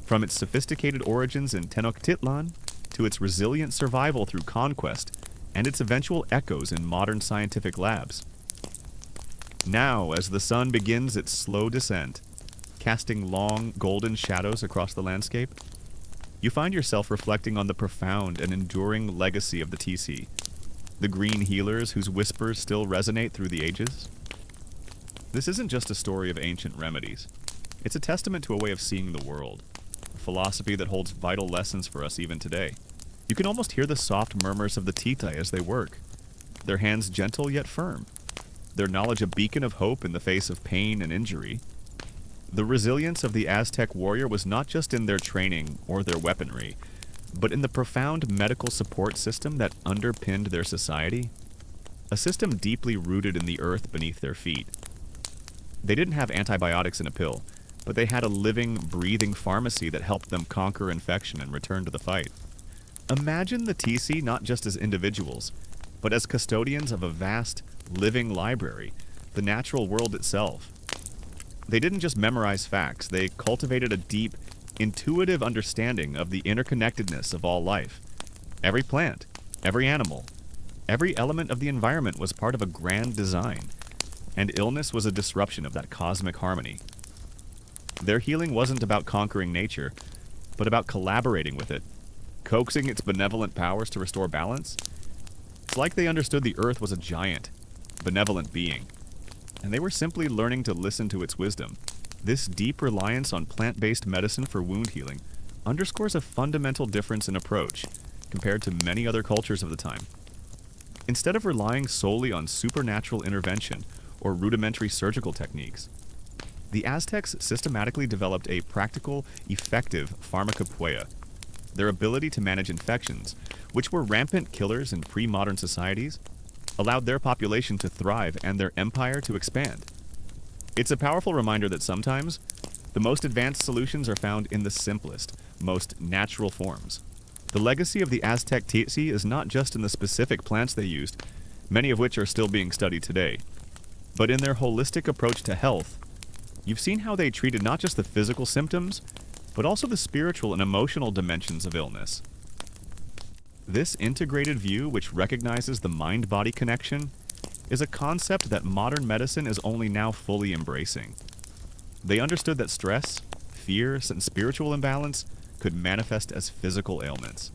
from its sophisticated origins in Tenochtitlan to its resilient survival through conquest and its eventual echoes in modern scientific labs. Now, as the sun begins its slow descent, casting long, golden shadows across the landscape, you find yourself reflecting on the profound and enduring legacy of the TC, the green healers whose whispers still resonate through the ages. This isn't just a story of ancient remedies. It's a testament to a way of seeing the world, a philosophy that holds vital lessons for us even today. You can almost hear the soft murmurs of the Tita as they work, their hands gentle yet firm, their knowledge a beacon of hope in the face of pain and injury. The resilience of the Aztec warrior was not just in their training or their weaponry, but in the profound medical support system that underpinned their society, a system deeply rooted in the earth beneath their feet. They didn't have antibiotics in a pill, but they had a living, breathing pharmacy that helped them conquer infection and return to the fight. Imagine the TC not just as individuals, but as custodians of a vast, living library, the natural world itself. They didn't just memorize facts, they cultivated a deep, intuitive understanding of the interconnectedness of all life. Every plant, every animal, every element of the environment was part of a grand design, and illness was a disruption of that cosmic harmony. Their healing wasn't about conquering nature, but about collaborating with it, coaxing its benevolent powers to restore balance. It's like they understood the earth was a giant, benevolent being, and they were simply learning to listen to its wisdom. This deep reliance on plant-based medicine for wound healing underscores a fundamental difference in approach compared to many other cultures of the time. Instead of relying solely on supernatural intervention or rudimentary surgical techniques, the Aztecs systematically developed a practical, effective pharmacopoeia. Their ability to manage infections, which were rampant killers in pre-modern societies, allowed their population to thrive and their empire to expand. It's a powerful reminder that sometimes the most advanced solutions are found in the simplest, most natural forms. The legacy of the Aztec TC is not just in the specific plants they used, many of which are still being studied today, but in their holistic approach to health. You've seen how they treated not just the physical symptoms, but also the spiritual and emotional dimensions of illness. This integrated view, which recognizes the mind-body connection, is a concept that modern medicine is only now fully embracing. They understood that stress, fear, and spiritual imbalance could manifest as physical ailments,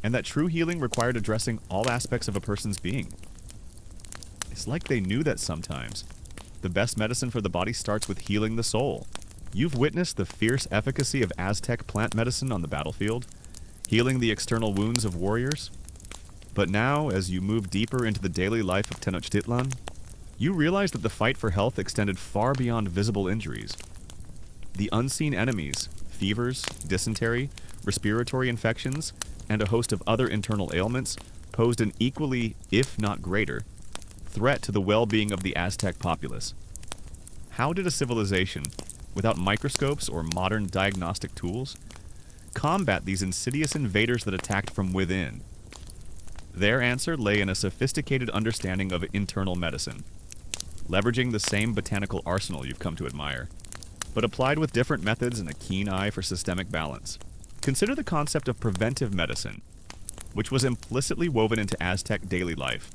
and that true healing required addressing all aspects of a person's being. It's like they knew that sometimes the best medicine for the body starts with healing the soul. You've witnessed the fierce efficacy of Aztec plant medicine on the battlefield, healing the external wounds of warriors. But now, as you move deeper into the daily life of Tenochtitlan, you realize that the fight for health extended far beyond visible injuries. The unseen enemies, fevers, dysentery, respiratory infections, and a host of other internal ailments, posed an equally, if not greater, threat to the well-being of the Aztec populace. How did a civilization, without microscopes or modern diagnostic tools, combat these insidious invaders that attacked from within? Their answer lay in a sophisticated understanding of internal medicine, leveraging the same botanical arsenal you've come to admire, but applied with different methods and a keen eye for systemic balance. Consider the concept of preventive medicine, which was implicitly woven into Aztec daily life.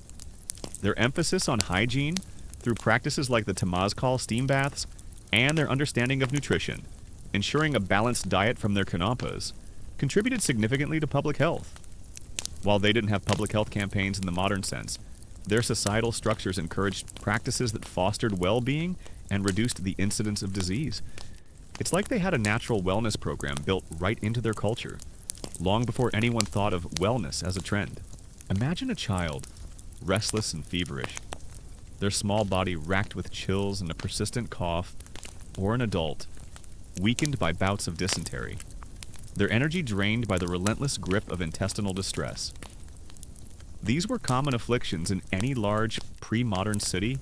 Their emphasis on hygiene, through practices like the temazcal steam baths, and their understanding of nutrition, ensuring a balanced diet from their canampas, contributed significantly to public health. While they didn't have public health campaigns in the modern sense, their societal structures encouraged practices that fostered well-being and reduced the incidence of disease. It's like they had a natural wellness program built right into their culture, long before anyone thought of wellness as a trend. Imagine a child, restless and feverish, their small body racked with chills and a persistent cough, or an adult, weakened by bouts of dysentery, their energy drained by the relentless grip of intestinal distress. These were common afflictions in any large, pre-modern city,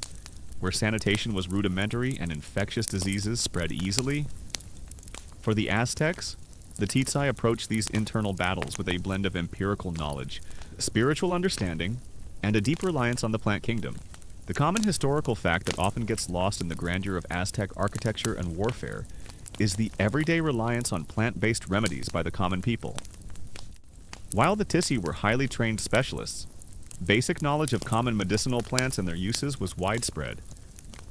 where sanitation was rudimentary and infectious diseases spread easily. For the Aztecs, the Tzitzai approached these internal battles with a blend of empirical knowledge, spiritual understanding, and a deep reliance on the plant kingdom. The common historical fact that often gets lost in the grandeur of Aztec architecture and warfare is the everyday reliance on plant-based remedies by the common people. While the Tzitzai were highly trained specialists, basic knowledge of common medicinal plants and their uses was widespread.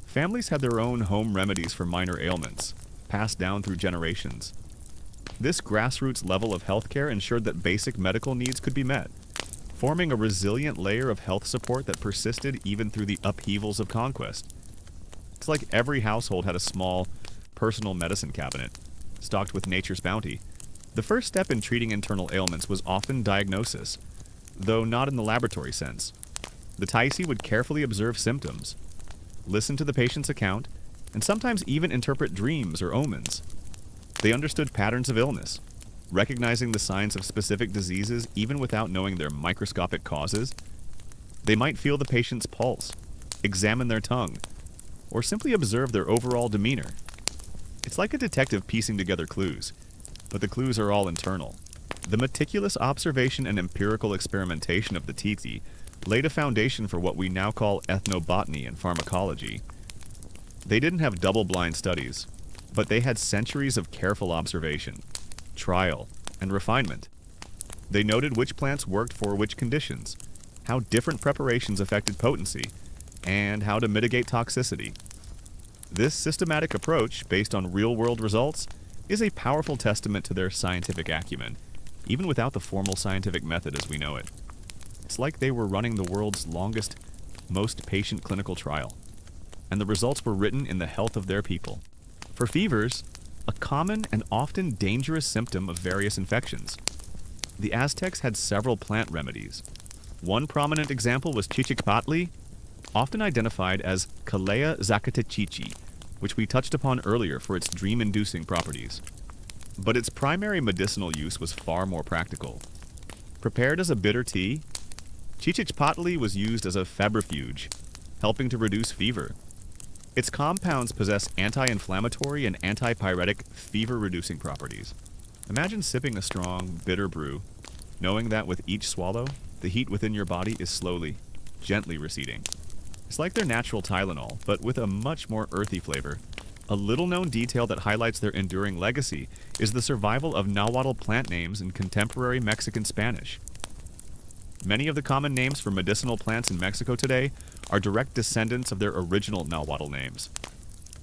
Families had their own home remedies for minor ailments, passed down through generations. This grassroots level of healthcare ensured that basic medical needs could be met, forming a resilient layer of health support that persisted even through the upheavals of conquest. It's like every household had a small, personal medicine cabinet, stocked with nature's bounty. The first step in treating internal ailments was often diagnosis, though not in the laboratory sense. The Tzitzai would carefully observe symptoms, listen to the patient's account, and sometimes even interpret dreams or omens. They understood patterns of illness, recognizing the signs of specific diseases even without knowing their microscopic causes. They might feel the patient's pulse, examine their tongue, or simply observe their overall demeanor. It's like a detective piecing together clues, but the clues are all internal. The meticulous observation and empirical experimentation of the Tzitzai laid a foundation for what we now call ethnobotany and pharmacology. They didn't have double-blind studies, but they had centuries of careful observation, trial, and refinement. They noted which plants worked for which conditions, how different preparations affected potency, and how to mitigate toxicity. This systematic approach, based on real-world results, is a powerful testament to their scientific acumen, even without the formal scientific method as we know it. It's like they were running the world's longest, most patient clinical trial, and the results were written in the health of their people. For fevers, a common and often dangerous symptom of various infections, the Aztecs had several plant remedies. One prominent example was chichicpatli, often identified as Calea zacatechichi, which we touched upon earlier for its dream-inducing properties. But its primary medicinal use was far more practical. Prepared as a bitter tea, chichicpatli was used as a febrifuge, helping to reduce fever. Its compounds possess anti-inflammatory and antipyretic fever-reducing properties. Imagine sipping a strong, bitter brew, knowing that with each swallow, the heat within your body is slowly, gently receding. It's like their natural Tylenol, but with a much more earthy flavor. A little-known detail that highlights their enduring legacy is the survival of Nahuatl plant names in contemporary Mexican Spanish. Many of the common names for medicinal plants in Mexico today are direct descendants of their original Nahuatl names,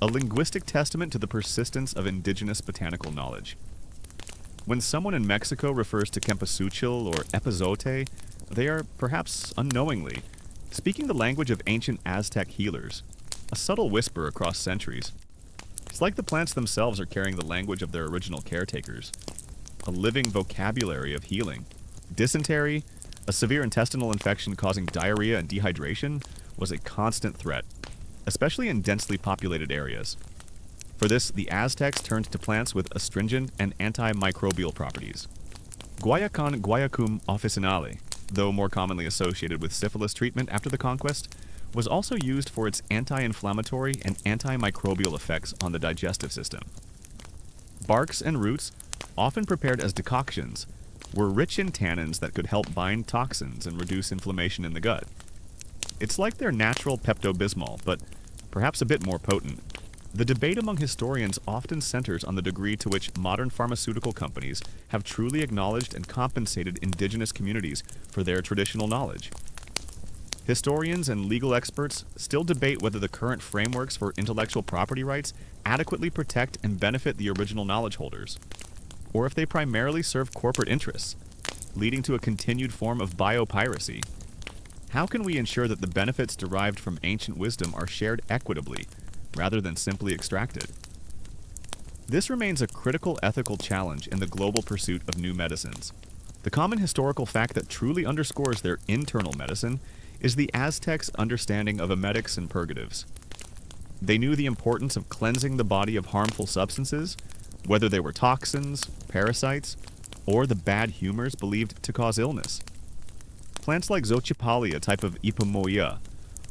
a linguistic testament to the persistence of indigenous botanical knowledge. When someone in Mexico refers to cempasúchil or epazote, they are, perhaps unknowingly, speaking the language of ancient Aztec healers, a subtle whisper across centuries. It's like the plants themselves are carrying the language of their original caretakers, a living vocabulary of healing. Dysentery, a severe intestinal infection causing diarrhea and dehydration, was a constant threat, especially in densely populated areas. For this, the Aztecs turned to plants with astringent and antimicrobial properties. Guayacán guayacum officinale, though more commonly associated with syphilis treatment after the conquest, was also used for its anti-inflammatory and antimicrobial effects on the digestive system. Barks and roots, often prepared as decoctions, were rich in tannins that could help bind toxins and reduce inflammation in the gut. It's like their natural Pepto-Bismol, but perhaps a bit more potent. The debate among historians often centers on the degree to which modern pharmaceutical companies have truly acknowledged and compensated indigenous communities for their traditional knowledge. Historians and legal experts still debate whether the current frameworks for intellectual property rights adequately protect and benefit the original knowledge holders, or if they primarily serve corporate interests, leading to a continued form of biopiracy. How can we ensure that the benefits derived from ancient wisdom are shared equitably, rather than simply extracted? This remains a critical ethical challenge in the global pursuit of new medicines. The common historical fact that truly underscores their internal medicine is the Aztecs' understanding of emetics and purgatives. They knew the importance of cleansing the body of harmful substances, whether they were toxins, parasites, or the bad humors believed to cause illness. Plants like Xochipalli, a type of ipomoea,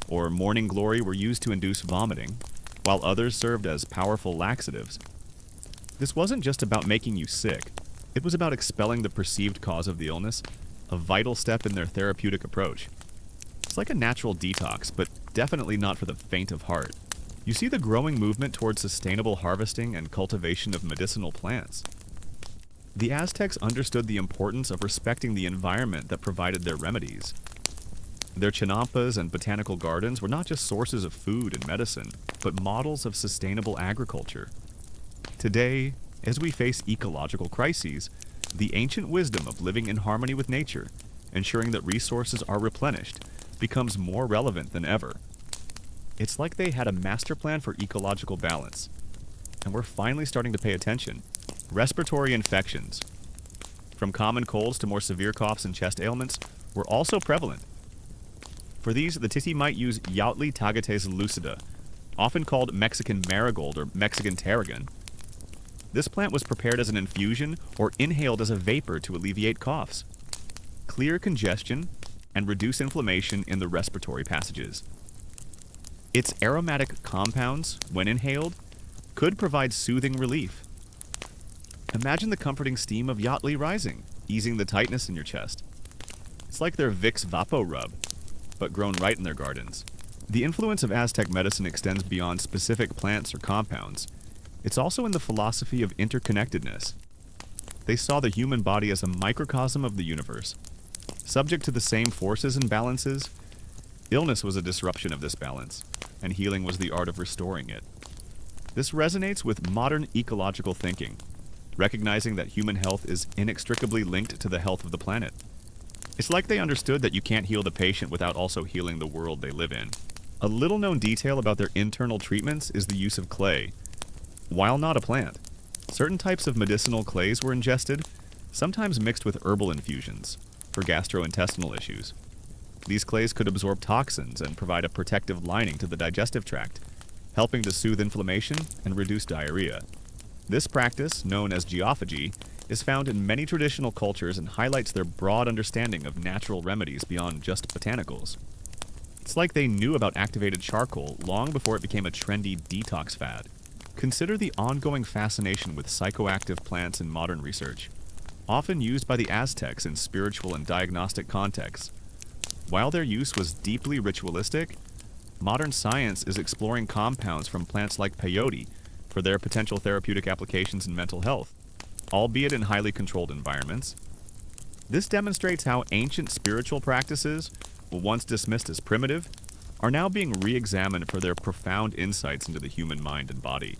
or morning glory were used to induce vomiting, while others served as powerful laxatives. This wasn't just about making you sick, it was about expelling the perceived cause of the illness, a vital step in their therapeutic approach. It's like a natural detox, but definitely not for the faint of heart. You see the growing movement towards sustainable harvesting and cultivation of medicinal plants. The Aztecs understood the importance of respecting the environment that provided their remedies. Their chinampas and botanical gardens were not just sources of food and medicine, but models of sustainable agriculture. Today, as we face ecological crises, the ancient wisdom of living in harmony with nature, ensuring that resources are replenished, becomes more relevant than ever. It's like they had a master plan for ecological balance, and we're finally starting to pay attention. Respiratory infections, from common colds to more severe coughs and chest ailments, were also prevalent. For these, the Titi might use Yautli tagates lucida, often called Mexican marigold or Mexican tarragon. This plant was prepared as an infusion or inhaled as a vapor to alleviate coughs, clear congestion, and reduce inflammation in the respiratory passages. Its aromatic compounds, when inhaled, could provide soothing relief. Imagine the comforting steam of Yautli rising, easing the tightness in your chest. It's like their Vicks Vapo Rub, but grown right in their gardens. The influence of Aztec medicine extends beyond specific plants or compounds. It's also in the philosophy of interconnectedness. They saw the human body as a microcosm of the universe, subject to the same forces and balances. Illness was a disruption of this balance, and healing was the art of restoring it. This resonates with modern ecological thinking, recognizing that human health is inextricably linked to the health of the planet. It's like they understood that you can't heal the patient without also healing the world they live in. A little-known detail about their internal treatments is the use of clay. While not a plant, certain types of medicinal clays were ingested, sometimes mixed with herbal infusions, for gastrointestinal issues. These clays could absorb toxins and provide a protective lining to the digestive tract, helping to soothe inflammation and reduce diarrhea. This practice, known as geophagy, is found in many traditional cultures and highlights their broad understanding of natural remedies beyond just botanicals. It's like they knew about activated charcoal long before it became a trendy detox fad. Consider the ongoing fascination with psychoactive plants in modern research, often used by the Aztecs in spiritual and diagnostic contexts. While their use was deeply ritualistic, modern science is exploring compounds from plants like peyote for their potential therapeutic applications in mental health, albeit in highly controlled environments. This demonstrates how ancient spiritual practices, once dismissed as primitive, are now being re-examined for their profound insights into the human mind and body.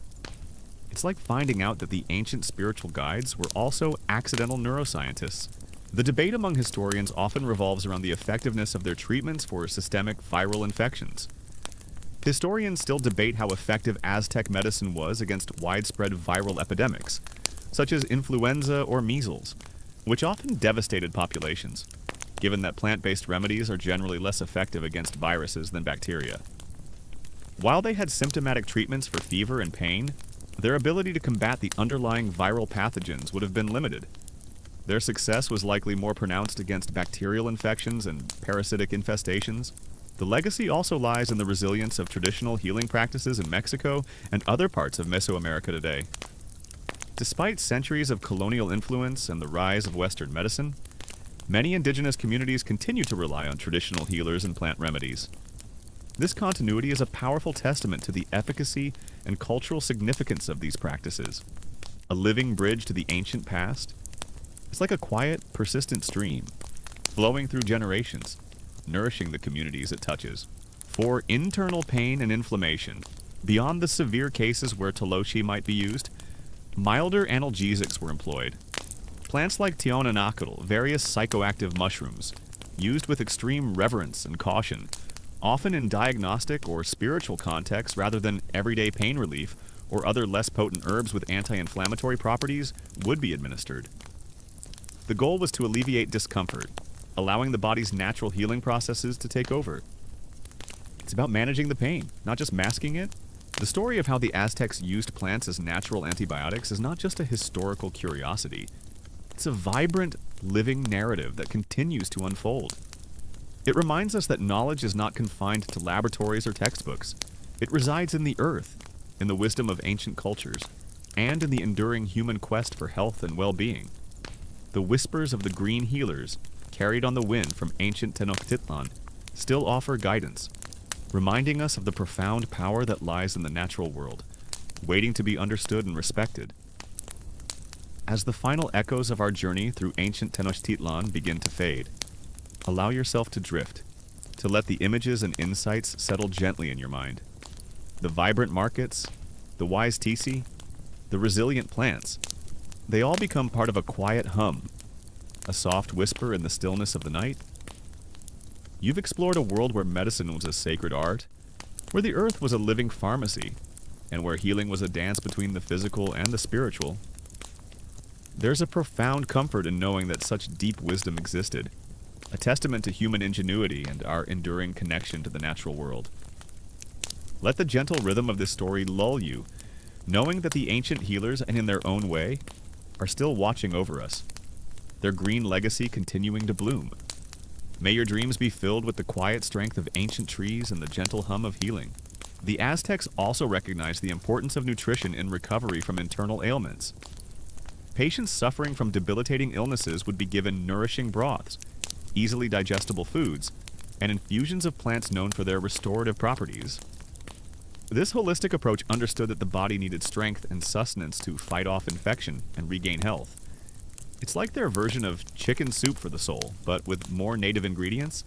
It's like finding out that the ancient spiritual guides were also accidental neuroscientists. The debate among historians often revolves around the effectiveness of their treatments for systemic viral infections. Historians still debate how effective Aztec medicine was against widespread viral epidemics, such as influenza or measles, which often devastated populations, given that plant-based remedies are generally less effective against viruses than bacteria. While they had symptomatic treatments for fever and pain, their ability to combat the underlying viral pathogens would have been limited. Their success was likely more pronounced against bacterial infections and parasitic infestations. The legacy also lies in the resilience of traditional healing practices in Mexico and other parts of Mesoamerica today. Despite centuries of colonial influence and the rise of Western medicine, many indigenous communities continue to rely on traditional healers and plant remedies. This continuity is a powerful testament to the efficacy and cultural significance of these practices. A living bridge to the ancient past. It's like a quiet, persistent stream, flowing through generations, nourishing the communities it touches. For internal pain and inflammation, beyond the severe cases where toloshi might be used, milder analgesics were employed. Plants like tionanacatl, various psychoactive mushrooms, used with extreme reverence and caution, often in diagnostic or spiritual contexts rather than everyday pain relief or other less potent herbs with anti-inflammatory properties, would be administered. The goal was to alleviate discomfort, allowing the body's natural healing processes to take over. It's about managing the pain, not just masking it. The story of how the Aztecs used plants as natural antibiotics is not just a historical curiosity. It's a vibrant, living narrative that continues to unfold. It reminds us that knowledge is not confined to laboratories or textbooks. It resides in the earth, in the wisdom of ancient cultures, and in the enduring human quest for health and well-being. The whispers of the green healers, carried on the wind from ancient Tenochtitlan, still offer guidance, reminding us of the profound power that lies in the natural world, waiting to be understood and respected. As the final echoes of our journey through ancient Tenochtitlan begin to fade, allow yourself to drift, to let the images and insights settle gently in your mind. The vibrant markets, the wise tisi, the resilient plants, they all become part of a quiet hum, a soft whisper in the stillness of the night. You've explored a world where medicine was a sacred art, where the earth was a living pharmacy, and where healing was a dance between the physical and the spiritual. There's a profound comfort in knowing that such deep wisdom existed, a testament to human ingenuity and our enduring connection to the natural world. Let the gentle rhythm of this story lull you, knowing that the ancient healers, and in their own way, are still watching over us, their green legacy continuing to bloom. May your dreams be filled with the quiet strength of ancient trees and the gentle hum of healing. The Aztecs also recognized the importance of nutrition in recovery from internal ailments. Patients suffering from debilitating illnesses would be given nourishing broths, easily digestible foods, and infusions of plants known for their restorative properties. This holistic approach understood that the body needed strength and sustenance to fight off infection and regain health. It's like their version of chicken soup for the soul, but with more native ingredients